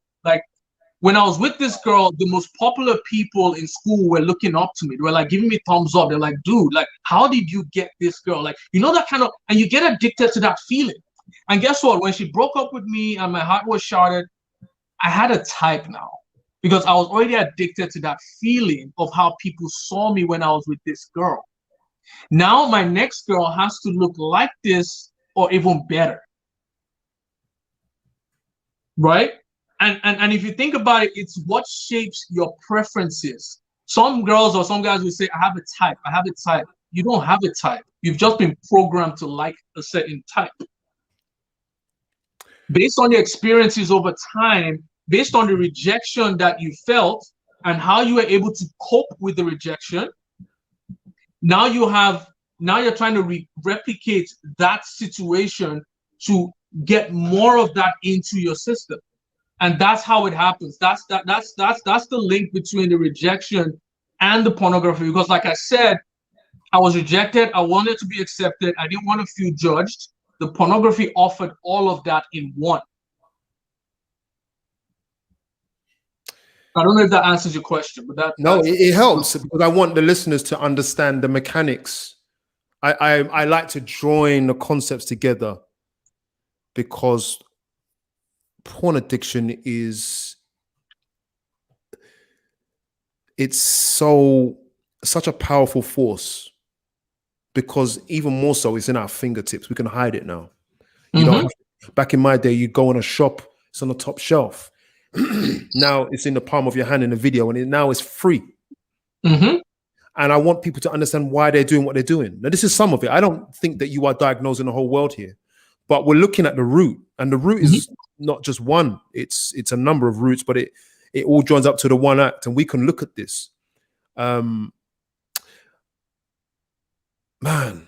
when I was with this girl, the most popular people in school were looking up to me. They were like giving me thumbs up. They're like, dude, like, how did you get this girl? Like, you know, that kind of, and you get addicted to that feeling. And guess what? When she broke up with me and my heart was shattered, I had a type now, because I was already addicted to that feeling of how people saw me when I was with this girl. Now my next girl has to look like this or even better. Right? And if you think about it, it's what shapes your preferences. Some girls or some guys will say, I have a type. You don't have a type. You've just been programmed to like a certain type. Based on your experiences over time, based on the rejection that you felt and how you were able to cope with the rejection, now you're trying to replicate that situation to get more of that into your system. And that's how it happens. That's the link between the rejection and the pornography. Because like I said, I was rejected. I wanted to be accepted. I didn't want to feel judged. The pornography offered all of that in one. I don't know if that answers your question, but it helps, because I want the listeners to understand the mechanics. I like to join the concepts together, because porn addiction it's such a powerful force, because even more so, it's in our fingertips. We can hide it now. You don't have to, back in my day, you go in a shop, it's on the top shelf. Now it's in the palm of your hand in a video, and now it's free. And I want people to understand why they're doing what they're doing. Now, this is some of it. I don't think that you are diagnosing the whole world here, but we're looking at the root, and the root is not just one. It's a number of roots, but it all joins up to the one act, and we can look at this. Man, I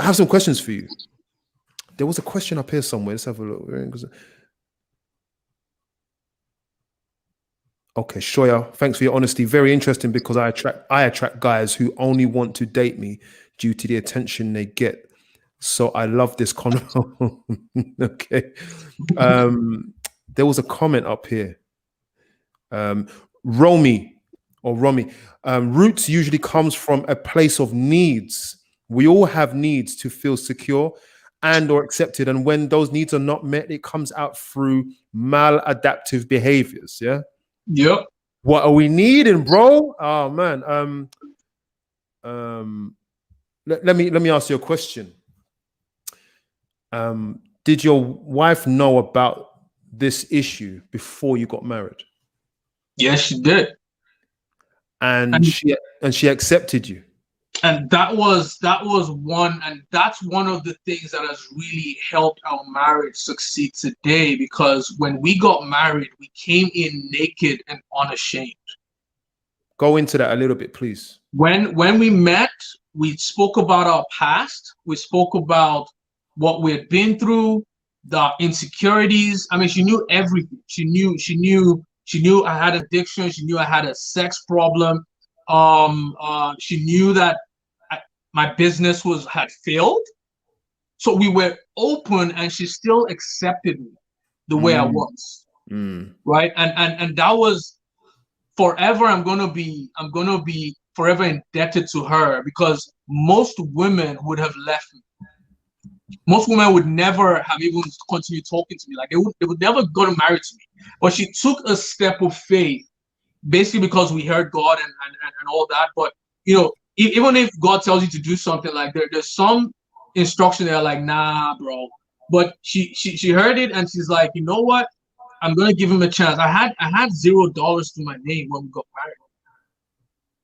have some questions for you. There was a question up here somewhere. Let's have a look. Okay, Shoya, thanks for your honesty. Very interesting, because I attract guys who only want to date me due to the attention they get. So I love this comment. Okay. There was a comment up here. Romy. Roots usually comes from a place of needs. We all have needs to feel secure and or accepted. And when those needs are not met, it comes out through maladaptive behaviors. Yeah. Yep. What are we needing, bro? Oh man. Let me ask you a question. Did your wife know about this issue before you got married? Yes, she did. And she accepted you. And that was one, and that's one of the things that has really helped our marriage succeed today, because when we got married, we came in naked and unashamed. Go into that a little bit, please. When we met, we spoke about our past. We spoke about what we had been through, the insecurities. I mean, she knew everything. She knew I had addiction. She knew I had a sex problem. She knew that my business had failed. So we were open, and she still accepted me the way I was. Right. And that was forever. I'm gonna be forever indebted to her, because most women would have left me. Most women would never have even continued talking to me. Like they would never go to marry to me. But she took a step of faith, basically because we heard God and all that. But you know, even if God tells you to do something, like there's some instruction that are like, nah, bro. But she heard it and she's like, you know what? I'm gonna give him a chance. I had $0 to my name when we got married,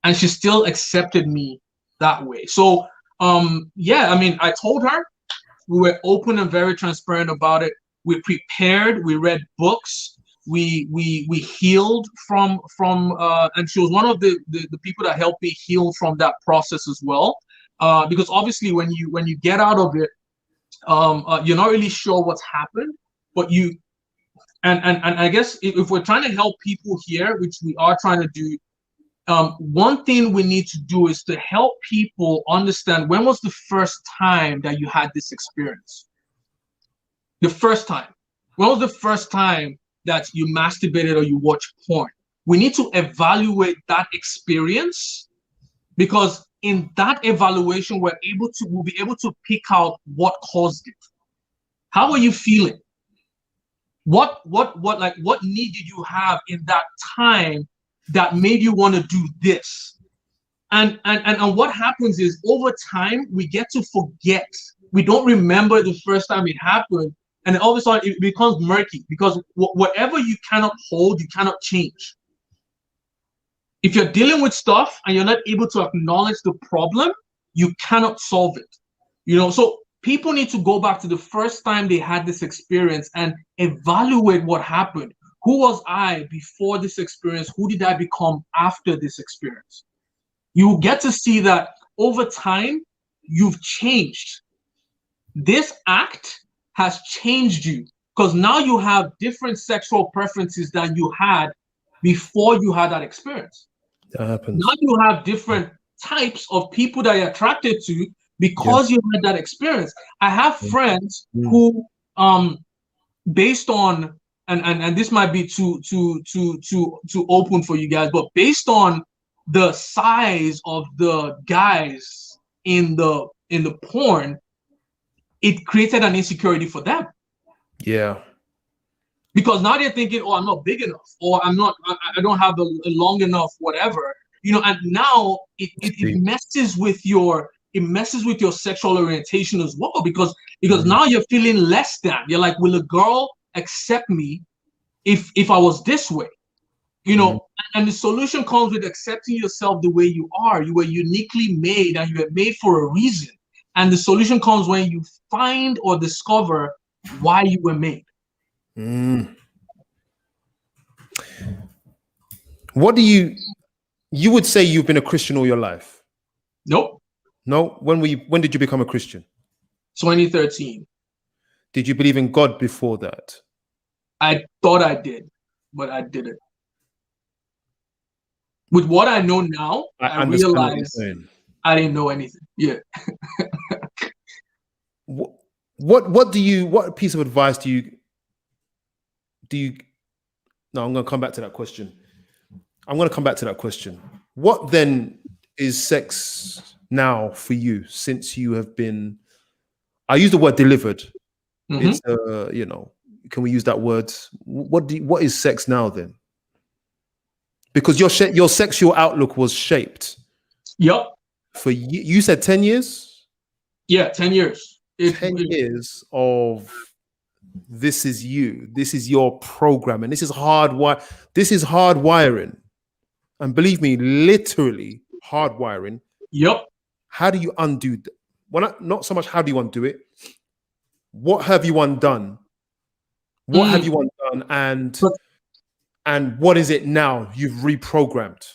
and she still accepted me that way. So yeah, I mean, I told her, we were open and very transparent about it. We prepared, we read books, we healed from and she was one of the people that helped me heal from that process as well. Because obviously when you get out of it, you're not really sure what's happened, but you and I guess if we're trying to help people here, which we are trying to do, one thing we need to do is to help people understand, when was the first time that you had this experience? The first time. When was the first time that you masturbated or you watched porn? We need to evaluate that experience, because in that evaluation, we'll be able to pick out what caused it. How are you feeling? What need did you have in that time that made you want to do this? And what happens is, over time we get to forget. We don't remember the first time it happened, and then all of a sudden it becomes murky, because whatever you cannot hold, you cannot change. If you're dealing with stuff and you're not able to acknowledge the problem, you cannot solve it. So people need to go back to the first time they had this experience and evaluate what happened. Who was I before this experience? Who did I become after this experience? You get to see that over time, you've changed. This act has changed you, because now you have different sexual preferences than you had before you had that experience. That happens. Now you have different types of people that you're attracted to because you had that experience. I have friends who, based on, and this might be too open for you guys, but based on the size of the guys in the porn, it created an insecurity for them. Yeah. Because now they're thinking, oh, I'm not big enough, or I don't have a long enough, whatever, and now it messes with your sexual orientation as well, because now you're feeling less than. You're like, will a girl accept me if I was this way? And the solution comes with accepting yourself the way you are. You were uniquely made, and you were made for a reason. And the solution comes when you find or discover why you were made. What do you would say you've been a Christian all your life? Nope. No? When did you become a Christian? 2013. Did you believe in God before that? I thought I did, but I didn't. With what I know now, I realized I didn't know anything. Yeah. What piece of advice do you no, I'm going to come back to that question. What then is sex now for you, since you have been, I use the word delivered. It's can we use that word? What is sex now then? Because your sexual outlook was shaped. Yep. For you said 10 years? Yeah, 10 years. 10 years of this is you. This is your program, and this is hardwiring. And believe me, literally hardwiring. Yep. How do you undo that? Well, not so much how do you undo it. What have you undone? What have you undone? And what is it now you've reprogrammed?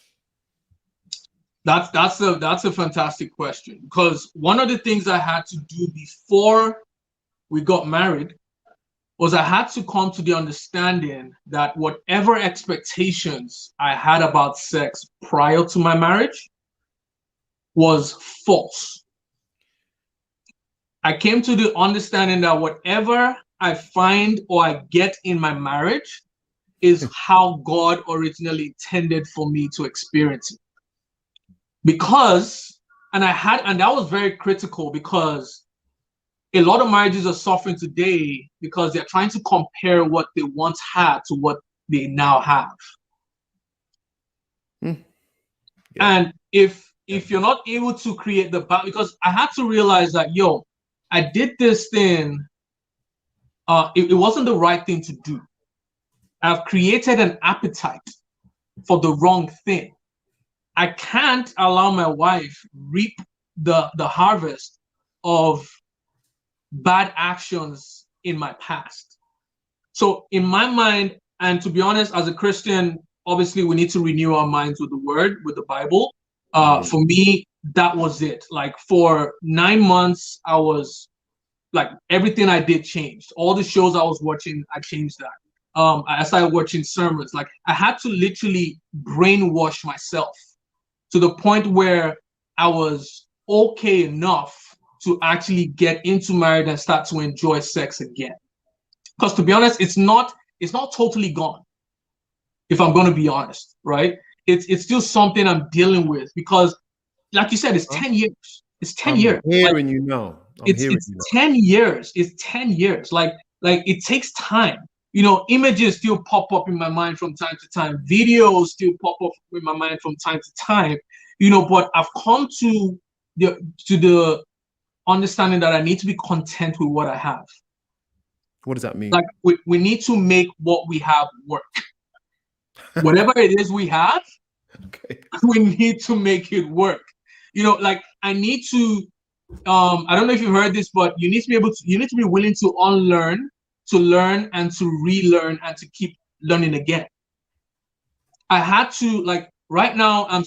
That's a fantastic question, because one of the things I had to do before we got married was I had to come to the understanding that whatever expectations I had about sex prior to my marriage was false. I came to the understanding that whatever I find or I get in my marriage is how God originally intended for me to experience it. Because, and that was very critical, because a lot of marriages are suffering today because they're trying to compare what they once had to what they now have. Yeah. And if if you're not able to create the balance, because I had to realize that, yo, I did this thing. It wasn't the right thing to do. I've created an appetite for the wrong thing. I can't allow my wife reap the harvest of bad actions in my past. So in my mind, and to be honest, as a Christian, obviously we need to renew our minds with the word, with the Bible. For me, that was it. Like for 9 months, I was like, everything I did changed. All the shows I was watching, I changed that. I started watching sermons. Like I had to literally brainwash myself to the point where I was okay enough to actually get into marriage and start to enjoy sex again. Because to be honest, it's not totally gone. If I'm going to be honest, right? It's still something I'm dealing with because, like you said, it's 10 years. It's 10 years. Hearing you now. It's 10 years. It's 10 years. Like it takes time. You know, images still pop up in my mind from time to time. Videos still pop up in my mind from time to time. You know, but I've come to the understanding that I need to be content with what I have. What does that mean? Like we need to make what we have work. Whatever it is we have, we need to make it work. You know, like I need to. I don't know if you've heard this, but you need to be willing to unlearn, to learn, and to relearn, and to keep learning again. I had to, like, right now I'm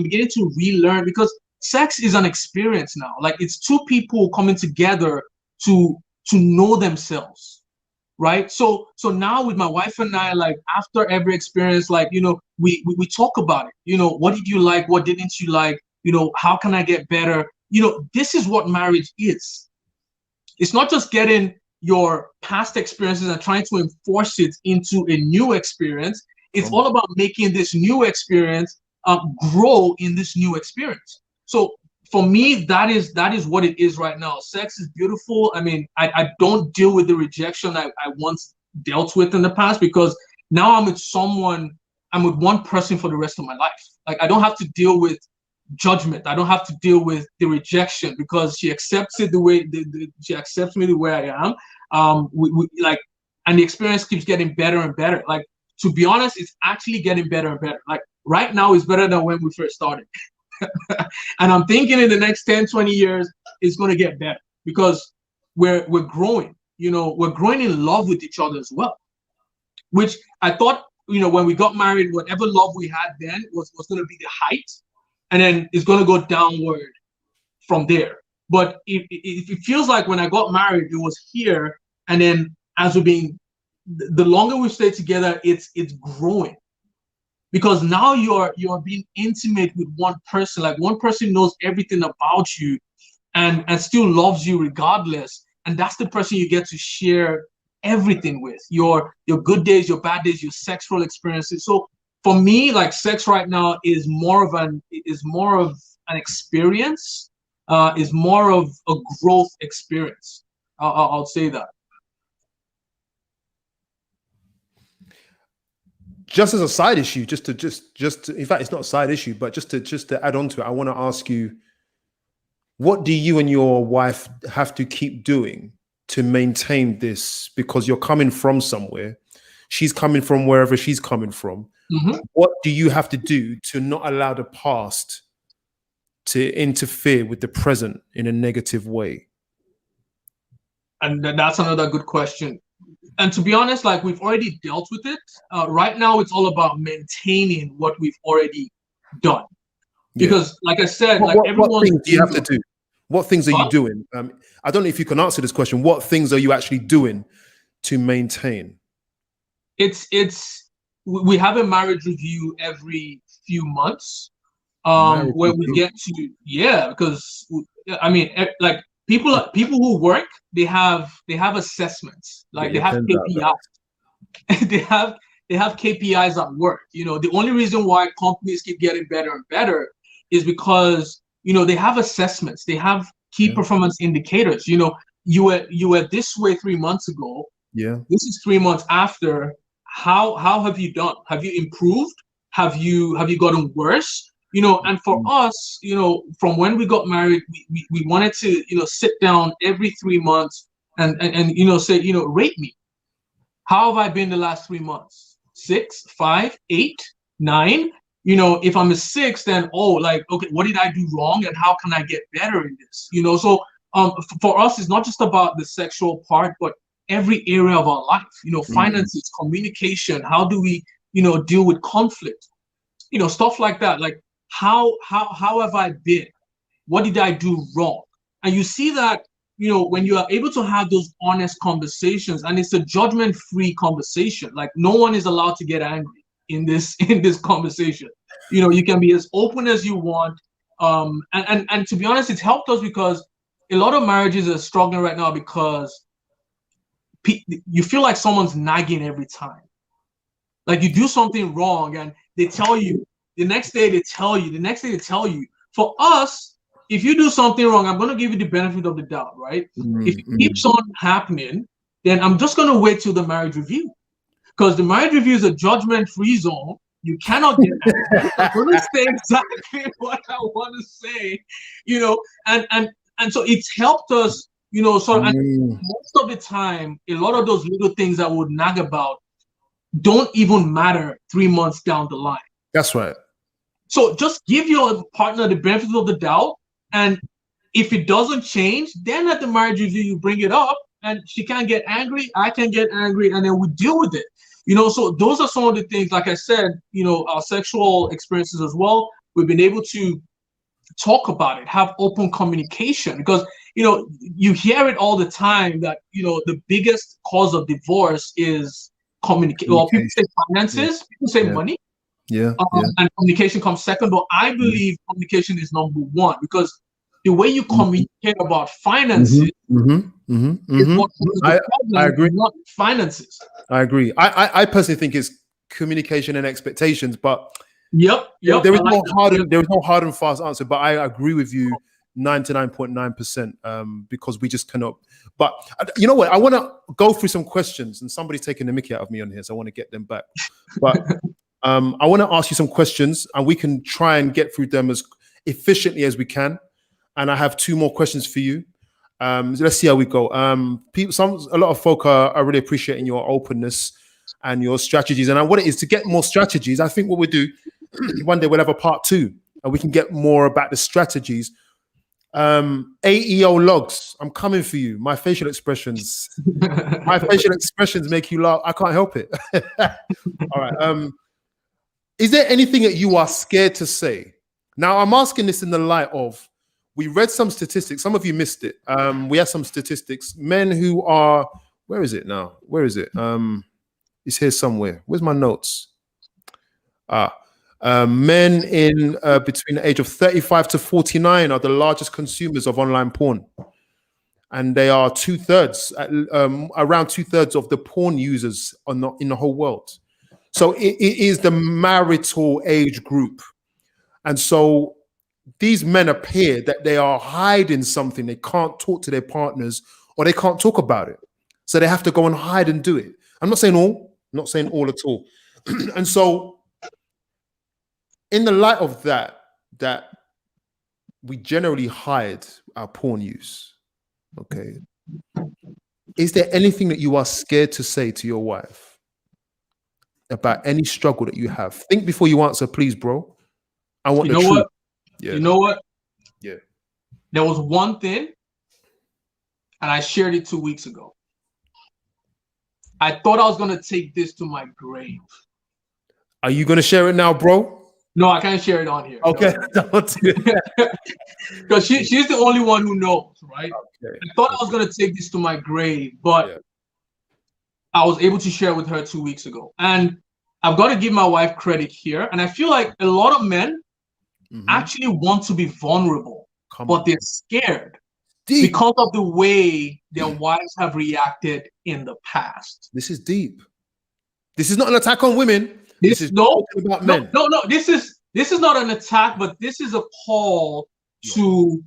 beginning to relearn because sex is an experience now. Like it's two people coming together to know themselves, right? So now with my wife and I, like after every experience, like, you know, we talk about it. You know, what did you like? What didn't you like? You know, how can I get better? You know, this is what marriage is. It's not just getting your past experiences and trying to enforce it into a new experience. It's all about making this new experience grow in this new experience. So for me, that is what it is right now. Sex is beautiful. I mean, I don't deal with the rejection I once dealt with in the past because now I'm with one person for the rest of my life. Like I don't have to deal with judgment. I don't have to deal with the rejection because she accepts it the way she accepts me the way I am. We like, and the experience keeps getting better and better. Like to be honest, it's actually getting better and better. Like right now is better than when we first started. And I'm thinking in the next 10, 20 years, it's going to get better because we're growing, you know, we're growing in love with each other as well, which I thought, you know, when we got married, whatever love we had then was going to be the height. And then it's going to go downward from there. But it feels like when I got married, it was here. And then as the longer we stay together, it's growing. Because now you're being intimate with one person. Like one person knows everything about you and still loves you regardless. And that's the person you get to share everything with. Your good days, your bad days, your sexual experiences. So for me, like sex right now is more of an experience, is more of a growth experience. I'll say that. Just as a side issue, just to, in fact, it's not a side issue, but just to add on to it, I want to ask you, what do you and your wife have to keep doing to maintain this? Because you're coming from somewhere, she's coming from wherever she's coming from. Mm-hmm. What do you have to do to not allow the past to interfere with the present in a negative way? And that's another good question. And to be honest, like we've already dealt with it. Right now, it's all about maintaining what we've already done. Because, like I said, what things do you have to do? What things are you doing? I don't know if you can answer this question. What things are you actually doing to maintain? We have a marriage review every few months, where we get to because I mean, like people who work, they have assessments, like they have KPIs. they have KPIs at work. You know, the only reason why companies keep getting better and better is because, you know, they have assessments, they have key performance indicators. You know, you were this way 3 months ago. Yeah, this is 3 months after. How have you done? Have you improved? Have you gotten worse? And for us, from when we got married, we wanted to, sit down every 3 months and say, rate me. How have I been the last 3 months? 6, 5, 8, 9? If I'm a 6, then, okay, what did I do wrong and how can I get better in this? So for us, it's not just about the sexual part, but every area of our life, finances, communication, how do we, deal with conflict, stuff like that. Like, how have I been? What did I do wrong? And you see that, when you are able to have those honest conversations, and it's a judgment-free conversation, like no one is allowed to get angry in this conversation. You can be as open as you want. And to be honest, it's helped us because a lot of marriages are struggling right now because you feel like someone's nagging every time. Like you do something wrong and they tell you, the next day they tell you, the next day they tell you. For us, if you do something wrong, I'm going to give you the benefit of the doubt, right? If it keeps on happening, then I'm just going to wait till the marriage review. Because the marriage review is a judgment-free zone. You cannot get angry. I'm going to say exactly what I want to say, and so it's helped us, so and most of the time, a lot of those little things that we would nag about don't even matter 3 months down the line. That's right. So just give your partner the benefit of the doubt, and if it doesn't change, then at the marriage review you bring it up, and she can get angry, I can get angry, and then we deal with it. So those are some of the things. Like I said, our sexual experiences as well. We've been able to talk about it, have open communication, because you hear it all the time that the biggest cause of divorce is communication. Well, people say finances, people say money, and communication comes second. But I believe communication is number one, because the way you communicate about finances is what the problem, I agree. Not finances. I agree. I personally think it's communication and expectations, but Yep. There is no hard and fast answer, but I agree with you 99.9%, because we just cannot. But you know what? I want to go through some questions, and somebody's taking the mickey out of me on here, so I want to get them back. But I want to ask you some questions, and we can try and get through them as efficiently as we can. And I have 2 more questions for you. Let's see how we go. A lot of folk are really appreciating your openness and your strategies. And what it is to get more strategies, I think what we'll do, one day we'll have a part 2 and we can get more about the strategies. AEO logs, I'm coming for you. My facial expressions make you laugh. I can't help it. All right. Is there anything that you are scared to say? Now, I'm asking this in the light of, we read some statistics. Some of you missed it. We have some statistics. Men who are, where is it now? Where is it? It's here somewhere. Where's my notes? Men in between the age of 35 to 49 are the largest consumers of online porn. And they are around 2/3 of the porn users in the whole world. So it is the marital age group. And so these men appear that they are hiding something. They can't talk to their partners, or they can't talk about it. So they have to go and hide and do it. I'm not saying all at all. And so in the light of that we generally hide our porn use. Okay. Is there anything that you are scared to say to your wife about any struggle that you have? Think before you answer, please, bro. I want the truth. What? Yeah. You know what? Yeah. There was one thing, and I shared it 2 weeks ago. I thought I was going to take this to my grave. Are you going to share it now, bro? No, I can't share it on here. Okay. Because she's the only one who knows, right? Okay. I thought I was going to take this to my grave, but I was able to share with her 2 weeks ago. And I've got to give my wife credit here. And I feel like a lot of men actually want to be vulnerable, but they're scared because of the way their wives have reacted in the past. This is deep. This is not an attack on women. This is about men. No. This is not an attack, but this is a call to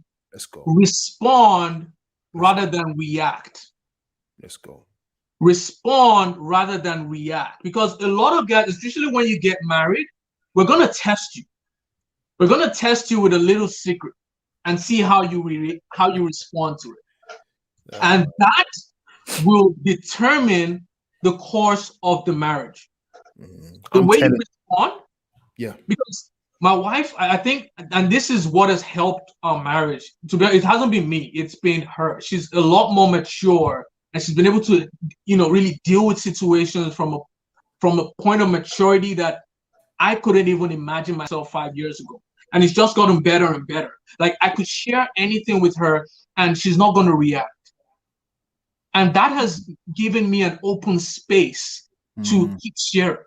respond rather than react. Let's go. Respond rather than react. Because a lot of guys, especially when you get married, we're going to test you. We're gonna test you with a little secret and see how you respond to it, and that will determine the course of the marriage. The way you respond, because my wife, I think, and this is what has helped our marriage. To be honest, it hasn't been me; it's been her. She's a lot more mature, and she's been able to, really deal with situations from a point of maturity that I couldn't even imagine myself 5 years ago. And it's just gotten better and better. Like, I could share anything with her, and she's not going to react. And that has given me an open space to keep sharing.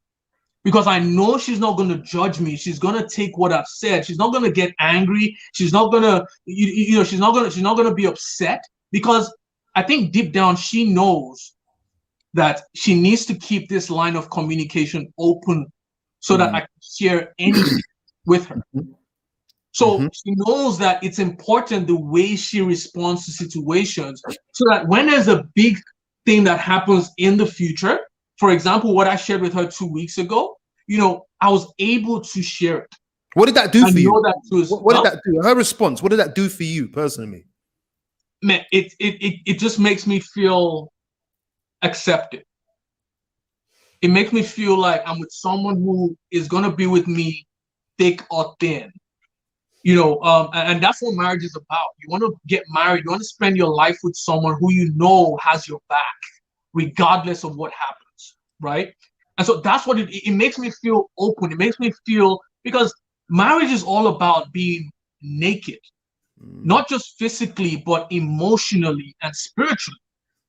Because I know she's not going to judge me. She's going to take what I've said. She's not going to get angry. She's not going to, she's not going to be upset, because I think deep down she knows that she needs to keep this line of communication open so that I can share anything with her. So she knows that it's important the way she responds to situations, so that when there's a big thing that happens in the future, for example, what I shared with her 2 weeks ago, I was able to share it. What did that do for you? What did that do? Her response, what did that do for you personally? Man, it just makes me feel accepted. It makes me feel like I'm with someone who is going to be with me thick or thin. And that's what marriage is about. You want to get married, you want to spend your life with someone who has your back, regardless of what happens, right? And so that's what it makes me feel open. It makes me feel, because marriage is all about being naked, not just physically, but emotionally and spiritually,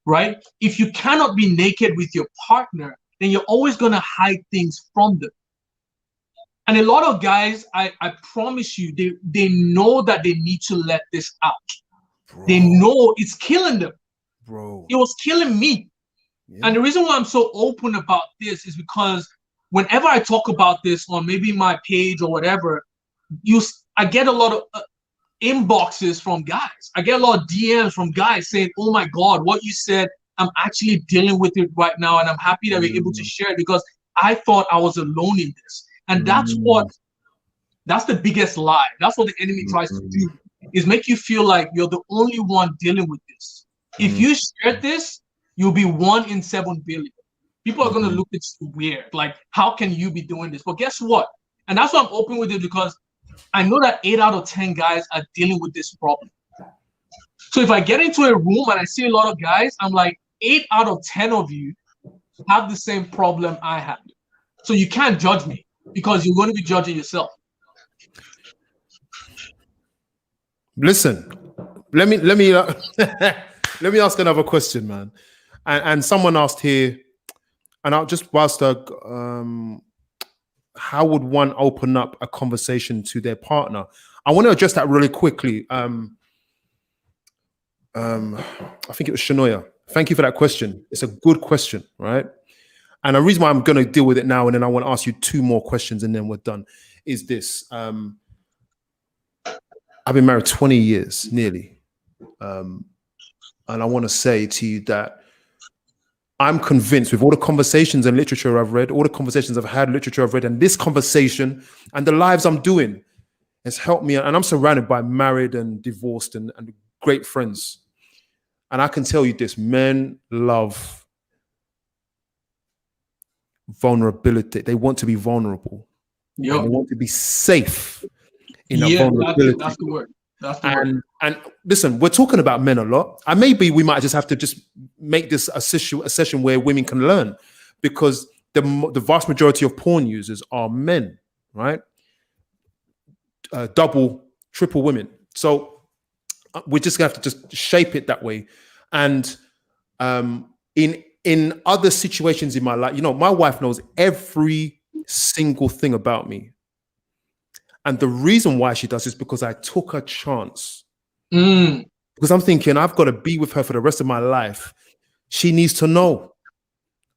right? If you cannot be naked with your partner, then you're always going to hide things from them. And a lot of guys, I promise you, they know that they need to let this out. Bro. They know it's killing them. Bro. It was killing me. Yeah. And the reason why I'm so open about this is because whenever I talk about this on maybe my page or whatever, I get a lot of inboxes from guys. I get a lot of DMs from guys saying, "Oh my God, what you said, I'm actually dealing with it right now, and I'm happy that we're able to share it, because I thought I was alone in this." And that's the biggest lie. That's what the enemy tries to do, is make you feel like you're the only one dealing with this. If you share this, you'll be 1 in 7 billion. People are going to look at you weird. Like, how can you be doing this? But guess what? And that's why I'm open with it, because I know that 8 out of 10 guys are dealing with this problem. So if I get into a room and I see a lot of guys, I'm like, 8 out of 10 of you have the same problem I had. So you can't judge me, because you're going to be judging yourself. Listen, let me let me ask another question, man. And someone asked here, and I'll just how would one open up a conversation to their partner? I want to address that really quickly. I think it was Shanoya. Thank you for that question. It's a good question, right? And the reason why I'm going to deal with it now, and then I want to ask you 2 more questions, and then we're done, is this. I've been married 20 years, nearly. And I want to say to you that I'm convinced, with all the conversations and literature I've read, all the conversations I've had, literature I've read, and this conversation and the lives I'm doing has helped me. And I'm surrounded by married and divorced and great friends. And I can tell you this, men love vulnerability. They want to be vulnerable. Yep. They want to be safe in that vulnerability. That's the word. That's the word. And listen, we're talking about men a lot. And maybe we might just have to just make this a session where women can learn, because the vast majority of porn users are men, right? Double, triple women. So we're just gonna have to just shape it that way. And in other situations in my life, my wife knows every single thing about me. And the reason why she does is because I took a chance. Because I'm thinking, I've got to be with her for the rest of my life. She needs to know.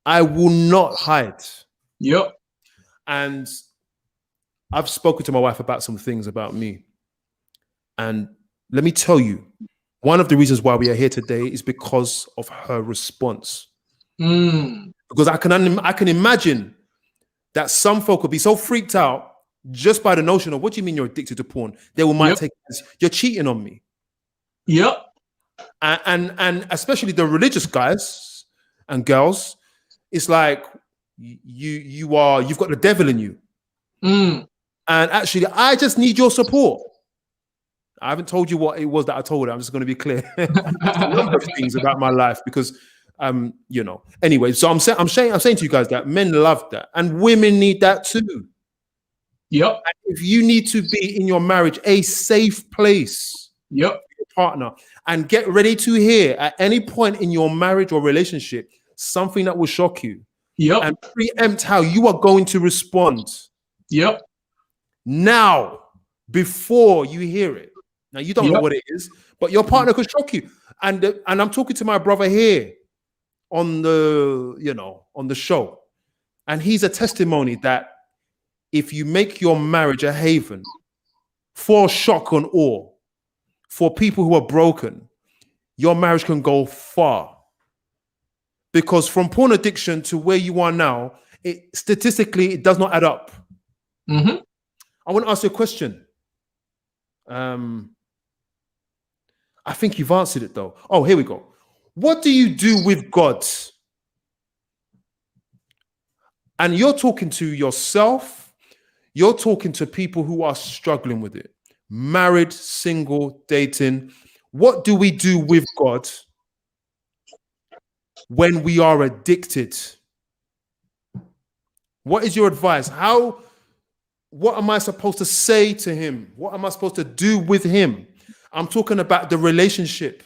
I will not hide. Yep. And I've spoken to my wife about some things about me. And let me tell you, one of the reasons why we are here today is because of her response. Because I can imagine that some folk would be so freaked out just by the notion of what do you mean you're addicted to porn? They might Yep. take it as you're cheating on me. Yep. And especially the religious guys and girls, it's like you've got the devil in you. Mm. And actually, I just need your support. I haven't told you what it was that I told her. I'm just going to be clear. A number of things about my life because, Anyway, so I'm saying to you guys that men love that, and women need that too. Yep. And if you need to be in your marriage a safe place, Yep. for your partner, and get ready to hear at any point in your marriage or relationship something that will shock you, Yep. and preempt how you are going to respond. Yep. Now, before you hear it. Now you don't know Yep. what it is, but your partner could shock you. And I'm talking to my brother here on the show, and he's a testimony that if you make your marriage a haven for shock and awe, for people who are broken, your marriage can go far. Because from porn addiction to where you are now, statistically it does not add up. Mm-hmm. I want to ask you a question. I think you've answered it though. Oh, here we go. What do you do with God? And you're talking to yourself. You're talking to people who are struggling with it. Married, single, dating. What do we do with God when we are addicted? What is your advice? What am I supposed to say to him? What am I supposed to do with him? I'm talking about the relationship,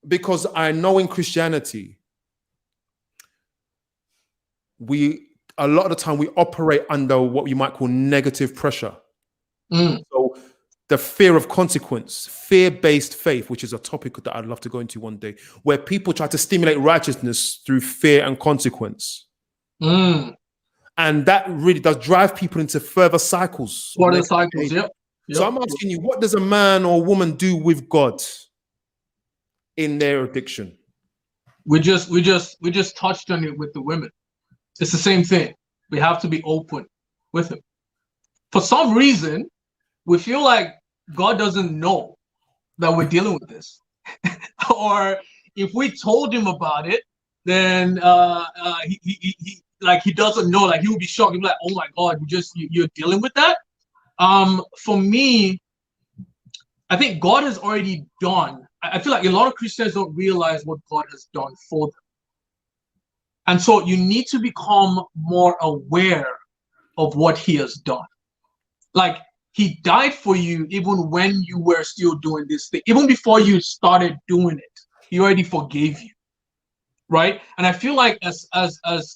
because I know in Christianity, a lot of the time we operate under what you might call negative pressure. So the fear of consequence, fear-based faith, which is a topic that I'd love to go into one day, where people try to stimulate righteousness through fear and consequence. And that really does drive people into further cycles. Further cycles, yep. So I'm asking you, what does a man or woman do with God in their addiction? We just touched on it with the women. It's the same thing. We have to be open with him. For some reason, we feel like God doesn't know that we're dealing with this. Or if we told him about it, then he doesn't know. Like, he would be shocked. He'd be like, "Oh my God, you're dealing with that." For me, I think God has already done. I feel like a lot of Christians don't realize what God has done for them. And so you need to become more aware of what he has done. Like, he died for you even when you were still doing this thing. Even before you started doing it, he already forgave you. Right? And I feel like as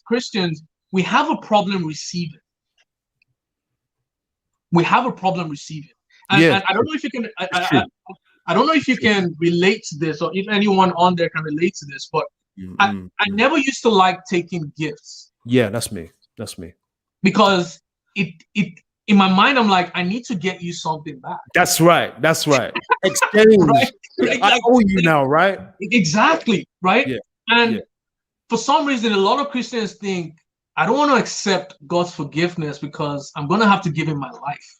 Christians, we have a problem receiving. We have a problem receiving. And, and I don't know if you can I don't know if you can relate to this, or if anyone on there can relate to this, but I never used to like taking gifts. Yeah, that's me. Because it in my mind, I'm like, I need to get you something back. That's right. Exchange. Right? I owe you now, right? Exactly, right? Yeah. And for some reason, a lot of Christians think, I don't want to accept God's forgiveness because I'm going to have to give him my life.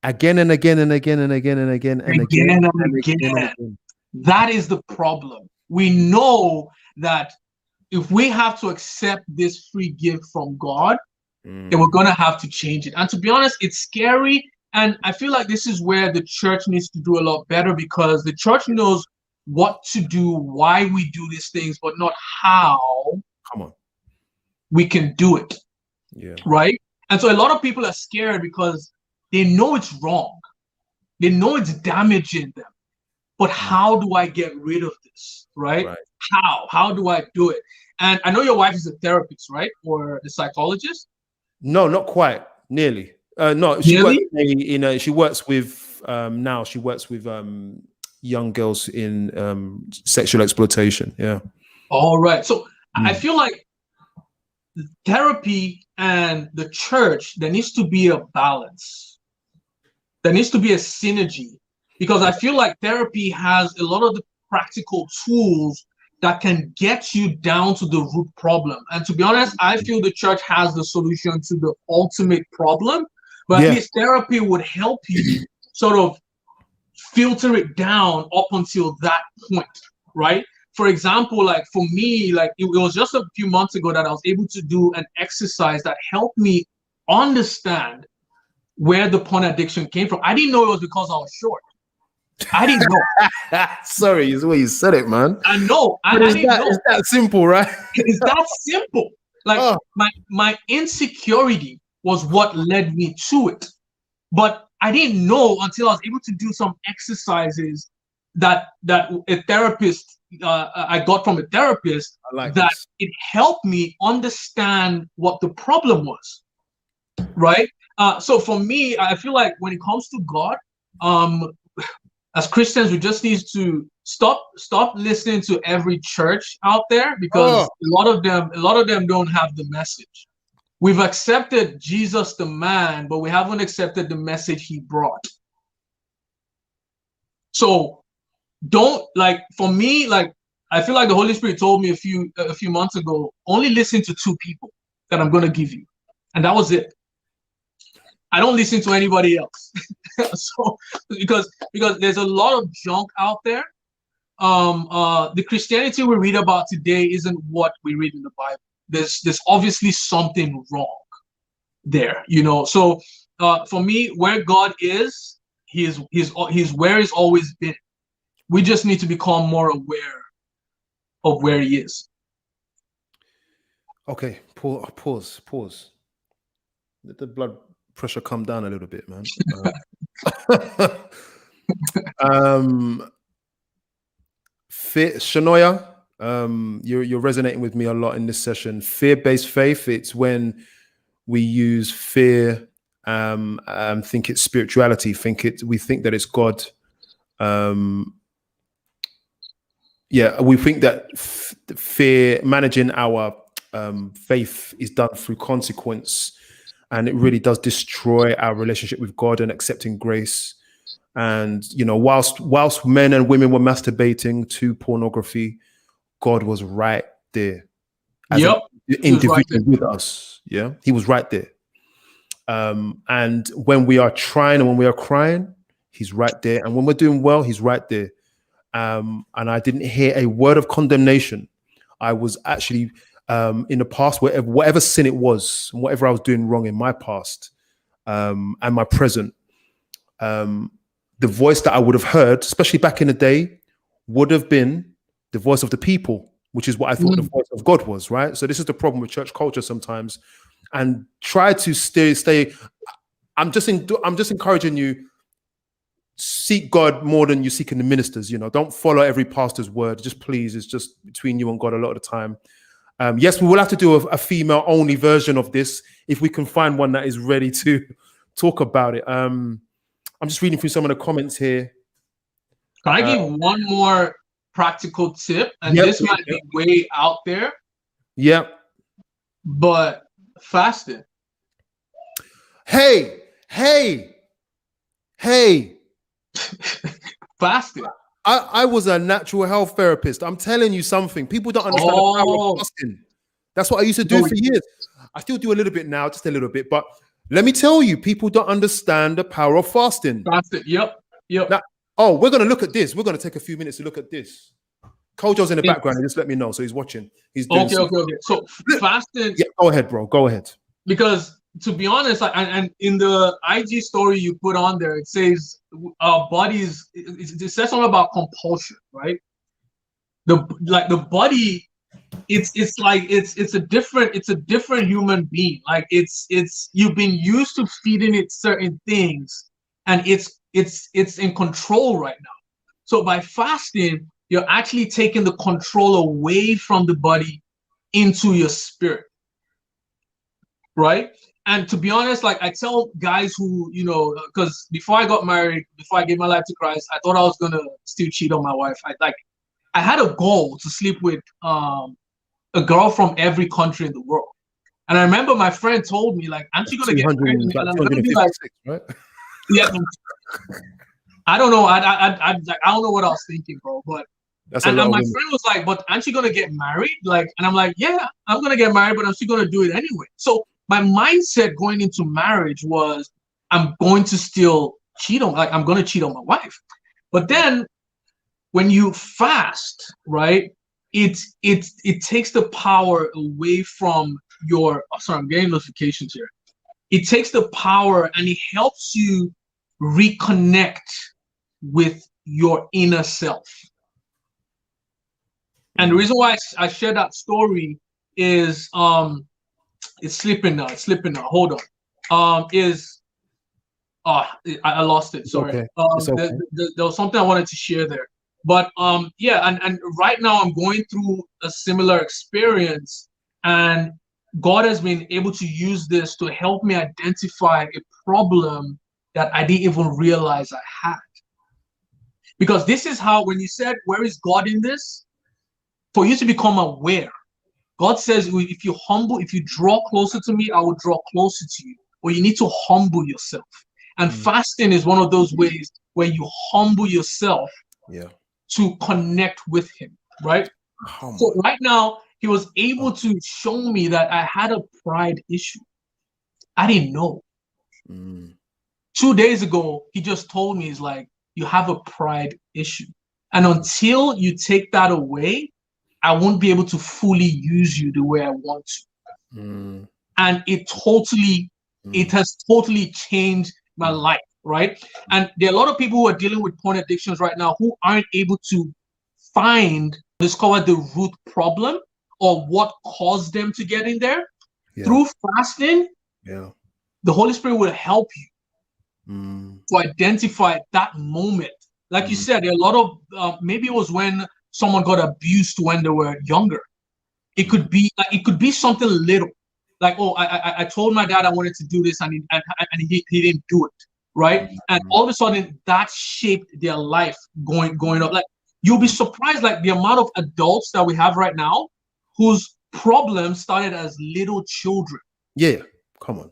Again and again and again and again and again and again. That is the problem. We know that if we have to accept this free gift from God, then we're going to have to change it. And to be honest, it's scary. And I feel like this is where the church needs to do a lot better, because the church knows what to do, why we do these things, but not how we can do it. Yeah. Right? And so a lot of people are scared because they know it's wrong. They know it's damaging them. But how do I get rid of this? Right? How do I do it? And I know your wife is a therapist, right? Or a psychologist? No, not quite. Nearly. No, she works she works with now she works with young girls in sexual exploitation. Yeah. All right. So I feel like therapy and the church, there needs to be a balance. There needs to be a synergy, because I feel like therapy has a lot of the practical tools that can get you down to the root problem. And to be honest, I feel the church has the solution to the ultimate problem, but Yeah. at least therapy would help you sort of filter it down up until that point, right? For example, like for me, like it was just a few months ago that I was able to do an exercise that helped me understand where the porn addiction came from. I didn't know it was because I was short. I didn't know. Sorry, is the way you said it, man. I know. I But didn't know. it's that simple, right? It's that simple. Like Oh. my insecurity was what led me to it. But I didn't know until I was able to do some exercises that a therapist I got from a therapist I like that this. it helped me understand what the problem was. Right? So for me, I feel like when it comes to God, as Christians, we just need to stop listening to every church out there, because a lot of them don't have the message. We've accepted Jesus the man, but we haven't accepted the message he brought. So don't, like, for me, like, I feel like the Holy Spirit told me a few months ago, only listen to 2 people that I'm going to give you. And that was it. I don't listen to anybody else. So because there's a lot of junk out there. The Christianity we read about today isn't what we read in the Bible. There's obviously something wrong there, you know. So for me, where God is, he's where he's always been. We just need to become more aware of where he is. Okay, pause. Let the blood pressure come down a little bit, man. Shanoya, you're resonating with me a lot in this session. Fear-based faith, it's when we use fear, think it's spirituality, we think that it's God. We think that fear, managing our faith, is done through consequence, and it really does destroy our relationship with God and accepting grace. And you know, whilst men and women were masturbating to pornography, God was right there as an individual with us. Yeah, he was right there. And when we are trying and when we are crying, he's right there. And when we're doing well, he's right there. And I didn't hear a word of condemnation. I was actually in the past, whatever sin it was, whatever I was doing wrong in my past and my present, the voice that I would have heard, especially back in the day, would have been the voice of the people, which is what I thought the voice of God was, right? So this is the problem with church culture sometimes. And try to stay. I'm just encouraging you, seek God more than you seek in the ministers. You know, don't follow every pastor's word. Just please, it's just between you and God a lot of the time. Yes, we will have to do a female-only version of this if we can find one that is ready to talk about it. I'm just reading through some of the comments here. Can I give one more practical tip? And this might be way out there. Yeah. But fasting. Hey. Fasting. I was a natural health therapist. I'm telling you something. People don't understand the power of fasting. That's what I used to do for years. I still do a little bit now, just a little bit. But let me tell you, people don't understand the power of fasting. Fasting. Yep. Now, we're going to look at this. We're going to take a few minutes to look at this. Kojo's in the background. Just let me know. So he's watching. He's doing okay. So fasting. Yeah, go ahead, bro. Go ahead. Because to be honest, and in the IG story you put on there, it says our bodies. It says something about compulsion, right? The body. It's like it's a different human being. Like it's you've been used to feeding it certain things, and it's in control right now. So by fasting, you're actually taking the control away from the body into your spirit, right? And to be honest, like I tell guys who, you know, because before I got married, before I gave my life to Christ, I thought I was gonna still cheat on my wife. I had a goal to sleep with a girl from every country in the world. And I remember my friend told me, like, aren't you gonna get married? And I'm gonna be like, right? Yeah. I don't know. I don't know what I was thinking, bro. But my friend was like, "But aren't you gonna get married?" Like, and I'm like, "Yeah, I'm gonna get married, but I'm still gonna do it anyway." So my mindset going into marriage was, I'm going to still cheat on, like I'm going to cheat on my wife. But then when you fast, right, it takes the power away from your, oh, sorry, I'm getting notifications here. It takes the power and it helps you reconnect with your inner self. And the reason why I share that story is it's slipping now. Hold on. I lost it. Sorry. Okay. It's okay. There was something I wanted to share there. But yeah, and right now I'm going through a similar experience, and God has been able to use this to help me identify a problem that I didn't even realize I had. Because this is how, when you said, where is God in this? For you to become aware, God says, if you draw closer to me, I will draw closer to you. Or you need to humble yourself. And fasting is one of those ways where you humble yourself to connect with him, right? So right now, he was able to show me that I had a pride issue. I didn't know. 2 days ago, he just told me, he's like, you have a pride issue. And until you take that away, I won't be able to fully use you the way I want to. And it has totally changed my life, right? And there are a lot of people who are dealing with porn addictions right now who aren't able to discover the root problem or what caused them to get in there. Through fasting, the Holy Spirit will help you to identify that moment. Like you said, there are a lot of maybe it was when someone got abused when they were younger. It could be something little, like, oh, I told my dad I wanted to do this, and he didn't do it, right? And all of a sudden that shaped their life going up. Like, you'll be surprised, like the amount of adults that we have right now whose problems started as little children. Yeah, come on.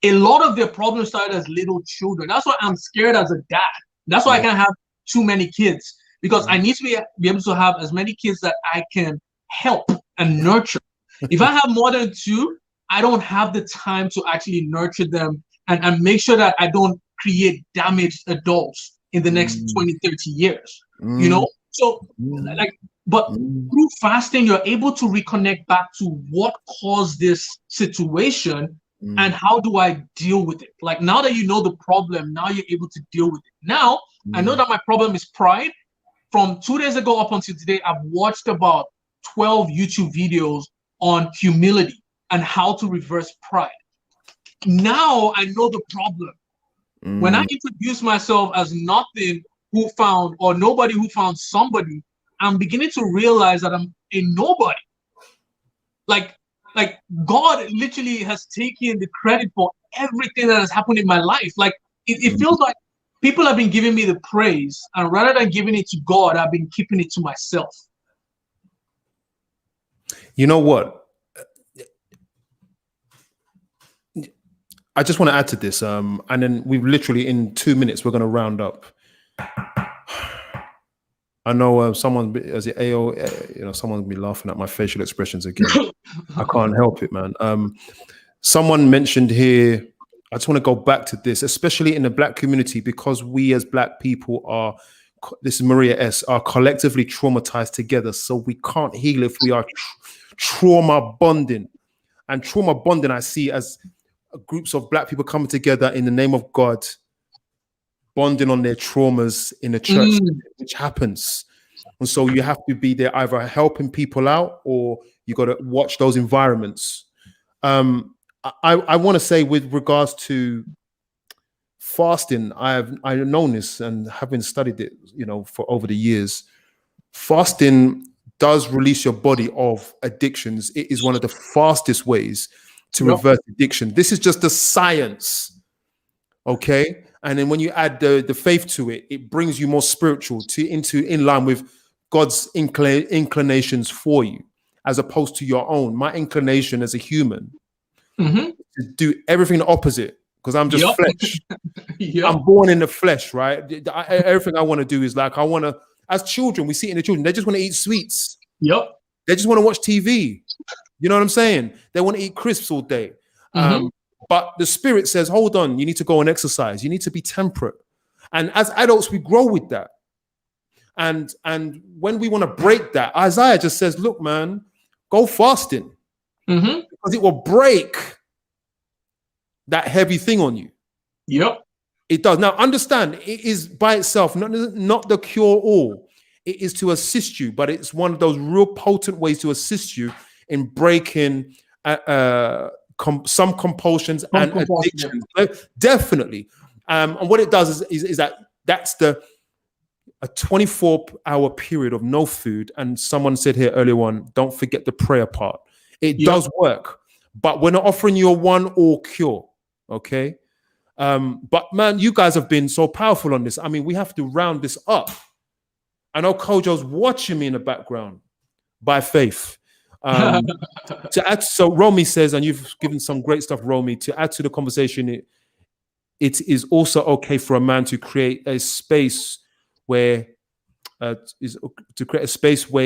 A lot of their problems started as little children. That's why I'm scared as a dad. That's why I can't have too many kids, because I need to be able to have as many kids that I can help and nurture. If I have more than two, I don't have the time to actually nurture them and make sure that I don't create damaged adults in the next 20, 30 years, you know? So but through fasting, you're able to reconnect back to what caused this situation and how do I deal with it? Like, now that you know the problem, now you're able to deal with it. Now, I know that my problem is pride. From 2 days ago up until today, I've watched about 12 YouTube videos on humility and how to reverse pride. Now I know the problem. When I introduce myself as nothing who found, or nobody who found somebody, I'm beginning to realize that I'm a nobody. Like God literally has taken the credit for everything that has happened in my life. Like it feels like people have been giving me the praise, and rather than giving it to God, I've been keeping it to myself. You know what? I just want to add to this, and then we've literally in 2 minutes we're going to round up. I know someone, as it AO, someone's be laughing at my facial expressions again. I can't help it, man. Someone mentioned here, I just want to go back to this, especially in the Black community, because we as Black people are, this is Maria S., are collectively traumatized together. So we can't heal if we are trauma bonding. And trauma bonding I see as groups of Black people coming together in the name of God, bonding on their traumas in the church, which happens. And so you have to be there either helping people out, or you got to watch those environments. I want to say, with regards to fasting, I've known this and having studied it, for over the years. Fasting does release your body of addictions. It is one of the fastest ways to reverse addiction. This is just the science, okay? And then when you add the faith to it, it brings you more spiritual in line with God's inclinations for you, as opposed to your own. My inclination as a human to do everything the opposite, because I'm just flesh. I'm born in the flesh, right? Everything I want to do is like, as children, we see it in the children, they just want to eat sweets. They just want to watch TV. You know what I'm saying? They want to eat crisps all day. But the spirit says, hold on, you need to go and exercise. You need to be temperate. And as adults, we grow with that. And when we want to break that, Isaiah just says, look, man, go fasting. Because it will break that heavy thing on you. Yep. It does. Now, understand, it is by itself, not the cure-all. It is to assist you, but it's one of those real potent ways to assist you in breaking some compulsions and addictions. Definitely. And what it does is that's a 24-hour period of no food. And someone said here earlier on, don't forget the prayer part. It does work, but we're not offering you a one-all cure, okay? But man, you guys have been so powerful on this. I mean, we have to round this up. I know Kojo's watching me in the background by faith. To add, so Romy says, and you've given some great stuff, Romy, to add to the conversation, it is also okay for a man to create a space where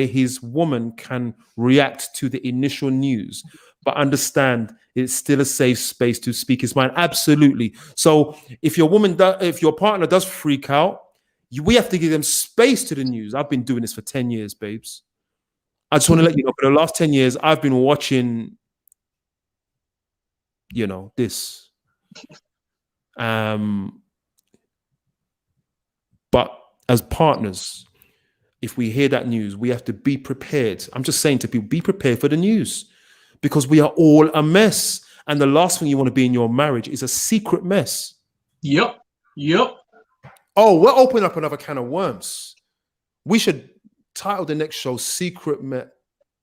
his woman can react to the initial news, but understand it's still a safe space to speak his mind. Absolutely. So if your partner does freak out, we have to give them space to the news. I've been doing this for 10 years, babes. I just want to let you know, for the last 10 years, I've been watching, this. But as partners, if we hear that news, we have to be prepared. I'm just saying to people, be prepared for the news, because we are all a mess. And the last thing you want to be in your marriage is a secret mess. Yep. Oh, we're opening up another can of worms. We should title the next show Secret Mess.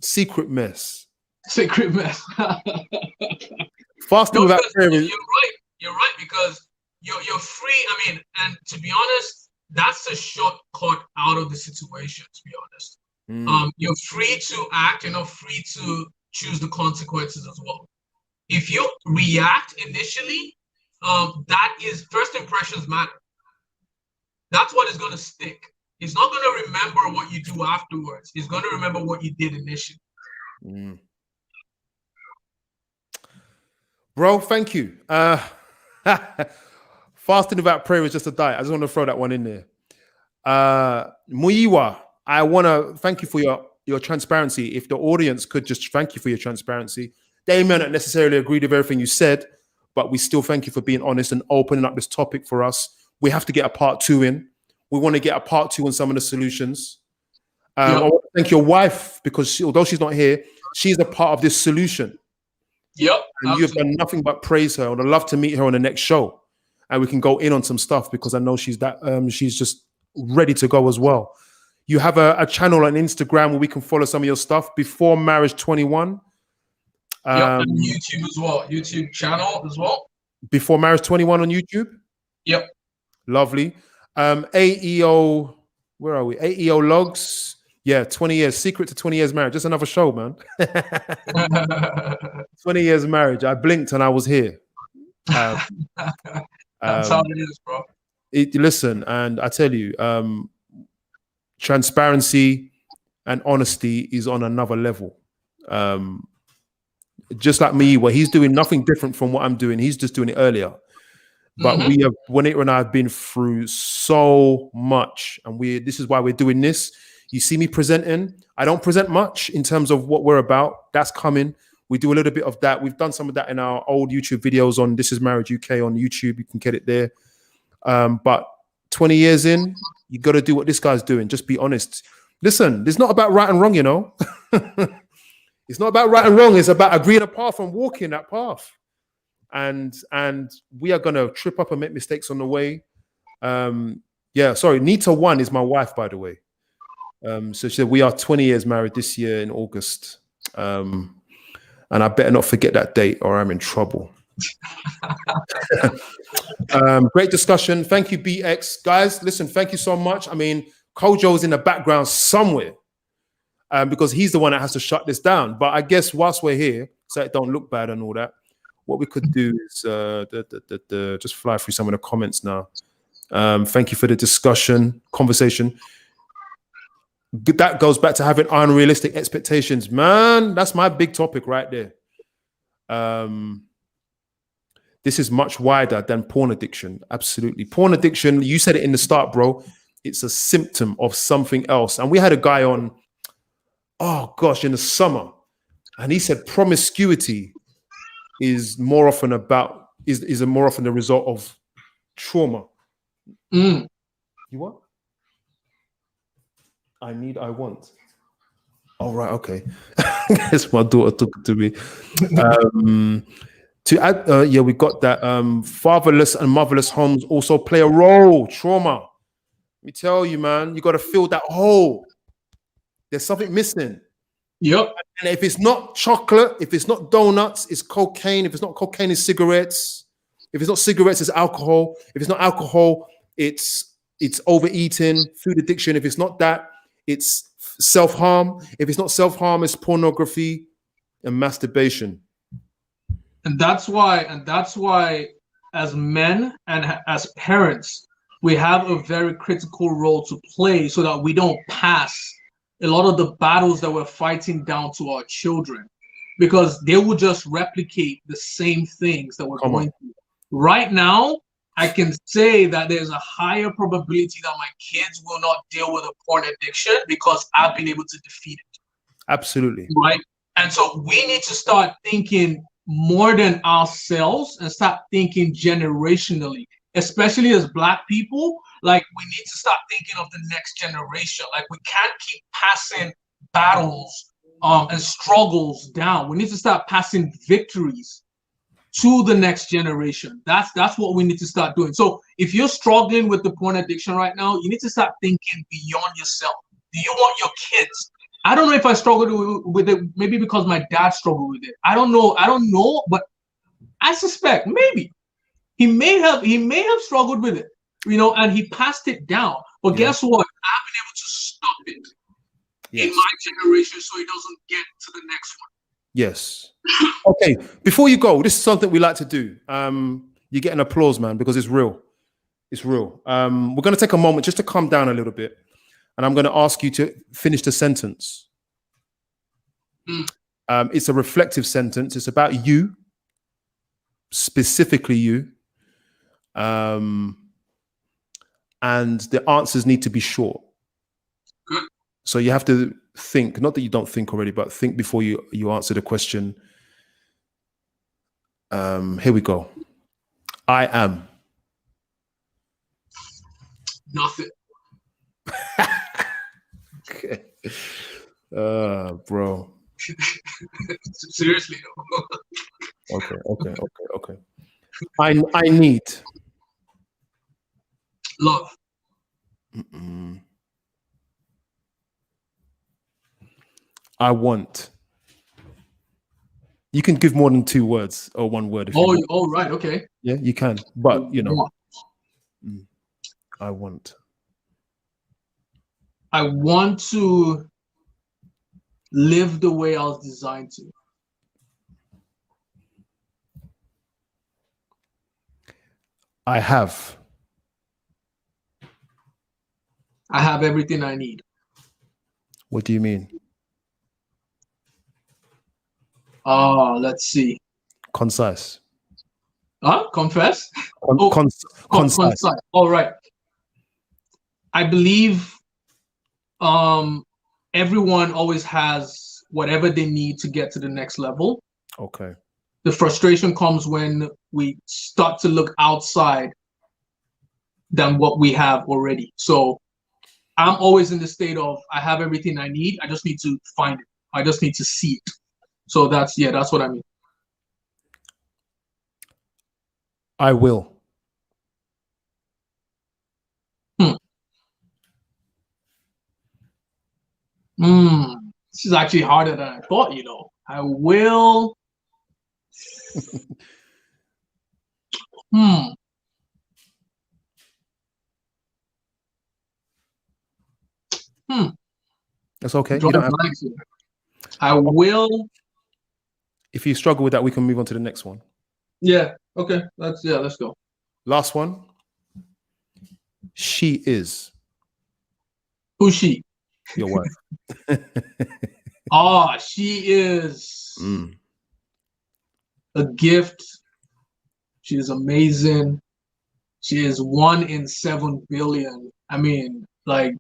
Secret mess. Fasting without prayer. You're right, because you're free. I mean, and to be honest, that's a shortcut out of the situation, to be honest. You're free to act, free to choose the consequences as well. If you react initially, that is, first impressions matter. That's what is going to stick. It's not going to remember what you do afterwards. It's going to remember what you did initially. Bro, thank you. Fasting without prayer is just a diet. I just want to throw that one in there. Muyiwa, I want to thank you for your transparency. If the audience could just thank you for your transparency. They may not necessarily agree with everything you said, but we still thank you for being honest and opening up this topic for us. We have to get a part 2 in. We want to get a part 2 on some of the solutions. I want to thank your wife, because although she's not here, she's a part of this solution. Yep. And you've done nothing but praise her. I'd love to meet her on the next show, and we can go in on some stuff, because I know she's just ready to go as well. You have a channel on Instagram where we can follow some of your stuff, Before Marriage 21. And YouTube as well. YouTube channel as well. Before Marriage 21 on YouTube. Yep. Lovely. AEO, where are we? AEO Logs. Yeah, 20 years. Secret to 20 years marriage. Just another show, man. 20 years marriage. I blinked and I was here. That's how it is, bro. Listen, and I tell you, transparency and honesty is on another level. Just like me, where he's doing nothing different from what I'm doing. He's just doing it earlier. But Juanita and I have been through so much, and this is why we're doing this. You see me presenting. I don't present much in terms of what we're about. That's coming. We do a little bit of that. We've done some of that in our old YouTube videos on This Is Marriage UK on YouTube. You can get it there. But 20 years in, you got to do what this guy's doing. Just be honest. Listen, it's not about right and wrong, It's not about right and wrong. It's about agreeing a path and walking that path. And we are going to trip up and make mistakes on the way. Nita 1 is my wife, by the way. So she said, we are 20 years married this year in August. And I better not forget that date or I'm in trouble. Great discussion. Thank you, BX. Guys, listen, thank you so much. I mean, Kojo's in the background somewhere because he's the one that has to shut this down. But I guess whilst we're here, so it don't look bad and all that, what we could do is just fly through some of the comments now. Thank you for the conversation. That goes back to having unrealistic expectations. Man, that's my big topic right there. This is much wider than porn addiction. Absolutely. Porn addiction, you said it in the start, bro. It's a symptom of something else. And we had a guy on, oh gosh, in the summer, and he said promiscuity is more often more often the result of trauma. Mm. You what? I want. Oh, right, okay. That's my daughter took it to me. To add, we got that. Fatherless and motherless homes also play a role. Trauma. Let me tell you, man, you got to fill that hole. There's something missing. Yep. And if it's not chocolate, if it's not donuts, it's cocaine. If it's not cocaine, it's cigarettes. If it's not cigarettes, it's alcohol. If it's not alcohol, it's overeating, food addiction. If it's not that, it's self-harm. If it's not self-harm, it's pornography and masturbation. And that's why as men and as parents, we have a very critical role to play so that we don't pass a lot of the battles that we're fighting down to our children, because they will just replicate the same things that we're going through. Right now, I can say that there's a higher probability that my kids will not deal with a porn addiction because I've been able to defeat it. Absolutely. Right? And so we need to start thinking more than ourselves and start thinking generationally, especially as Black people. Like, we need to start thinking of the next generation. Like, we can't keep passing battles and struggles down. We need to start passing victories to the next generation. That's what we need to start doing. So if you're struggling with the porn addiction right now, you need to start thinking beyond yourself. Do you want your kids? I don't know if I struggled with it, maybe because my dad struggled with it. I don't know, but I suspect maybe he may have struggled with it, and he passed it down. But guess what? I've been able to stop it in my generation so it doesn't get to the next one. Yes. Okay. Before you go, this is something we like to do. You get an applause, man, because it's real. It's real. We're going to take a moment just to calm down a little bit. And I'm going to ask you to finish the sentence. It's a reflective sentence. It's about you, specifically you. And the answers need to be short. Good. So you have to think, not that you don't think already, but think before you answer the question. Here we go. I am. Nothing. Okay. Bro. Seriously. Okay. I need. Love. I want. You can give more than 2 words or 1 word. Oh, right. Okay. Yeah, you can. But, I want. I want to live the way I was designed to. I have. I have everything I need. What do you mean? Let's see. Concise. Confess? Concise. All right. I believe everyone always has whatever they need to get to the next level. Okay. The frustration comes when we start to look outside than what we have already. So I'm always in the state of, I have everything I need. I just need to find it. I just need to see it. So that's what I mean. I will. This is actually harder than I thought, I will. That's okay. You don't have to. I will. If you struggle with that, we can move on to the next one. Yeah. Okay. Let's go. Last one. She is. Who's she? Your wife. She is a gift. She is amazing. She is 1 in 7 billion. I mean, like,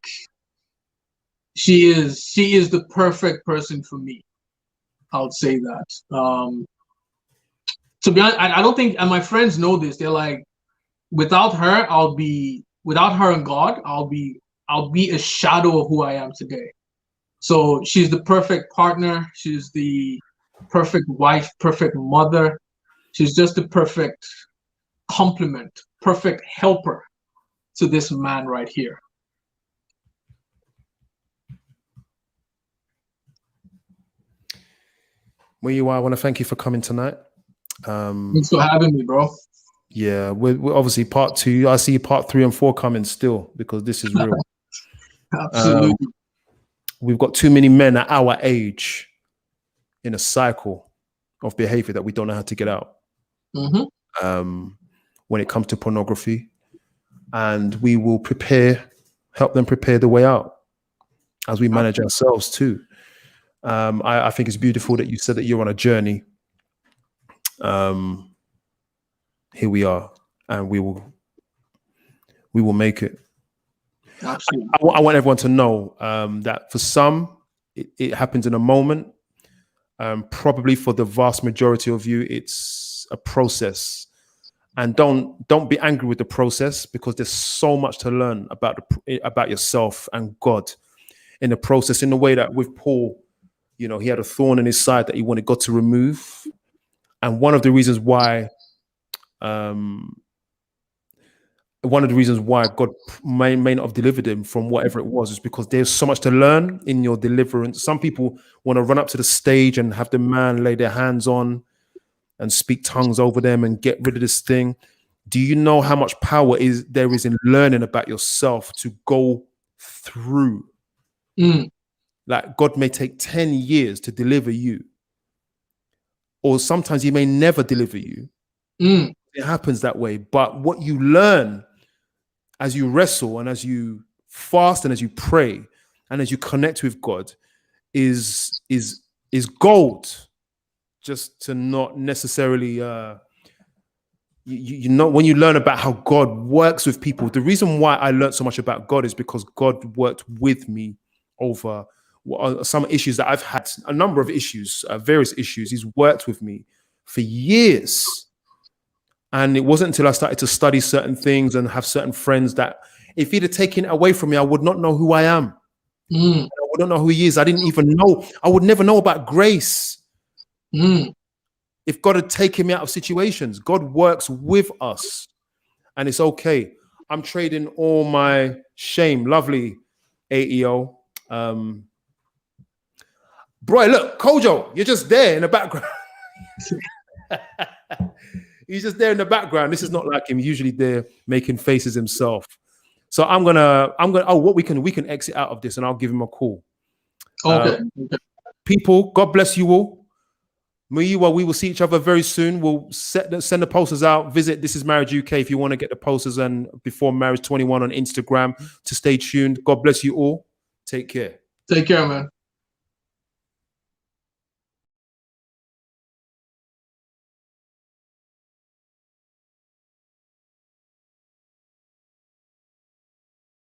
she is the perfect person for me. I would say that. To be honest, I don't think, and my friends know this. They're like, without her and God, I'll be a shadow of who I am today. So she's the perfect partner. She's the perfect wife, perfect mother. She's just the perfect complement, perfect helper to this man right here. Where you are, I want to thank you for coming tonight. Thanks for having me, bro. Yeah, we're obviously part 2. I see part 3 and 4 coming still because this is real. Absolutely. We've got too many men at our age in a cycle of behavior that we don't know how to get out. When it comes to pornography, and we will help them prepare the way out as we manage ourselves too. I think it's beautiful that you said that you're on a journey. Here we are, and we will make it. Absolutely. I want everyone to know that for some, it happens in a moment. Probably for the vast majority of you, it's a process. And don't be angry with the process, because there's so much to learn about yourself and God in the process. In the way that with Paul, he had a thorn in his side that he wanted God to remove, and one of the reasons why God may not have delivered him from whatever it was is because there's so much to learn in your deliverance. Some people want to run up to the stage and have the man lay their hands on and speak tongues over them and get rid of this thing. Do you know how much power there is in learning about yourself to go through? Like, God may take 10 years to deliver you, or sometimes he may never deliver you. It happens that way. But what you learn as you wrestle and as you fast and as you pray and as you connect with God is gold. Just to not necessarily, when you learn about how God works with people. The reason why I learned so much about God is because God worked with me over some issues that I've had, a number of issues, various issues. He's worked with me for years. And it wasn't until I started to study certain things and have certain friends that if he'd have taken it away from me, I would not know who I am. I would not know who he is. I didn't even know. I would never know about grace. If God had taken me out of situations. God works with us, and it's okay. I'm trading all my shame. Lovely AEO. Bro, look, Kojo, you're just there in the background. He's just there in the background. This is not like him. He's usually there making faces himself. So I'm gonna. We can exit out of this, and I'll give him a call. Okay. People, God bless you all. We will see each other very soon. We'll send the posters out. Visit This Is Marriage UK if you want to get the posters, and Before Marriage 21 on Instagram to stay tuned. God bless you all. Take care. Take care, man.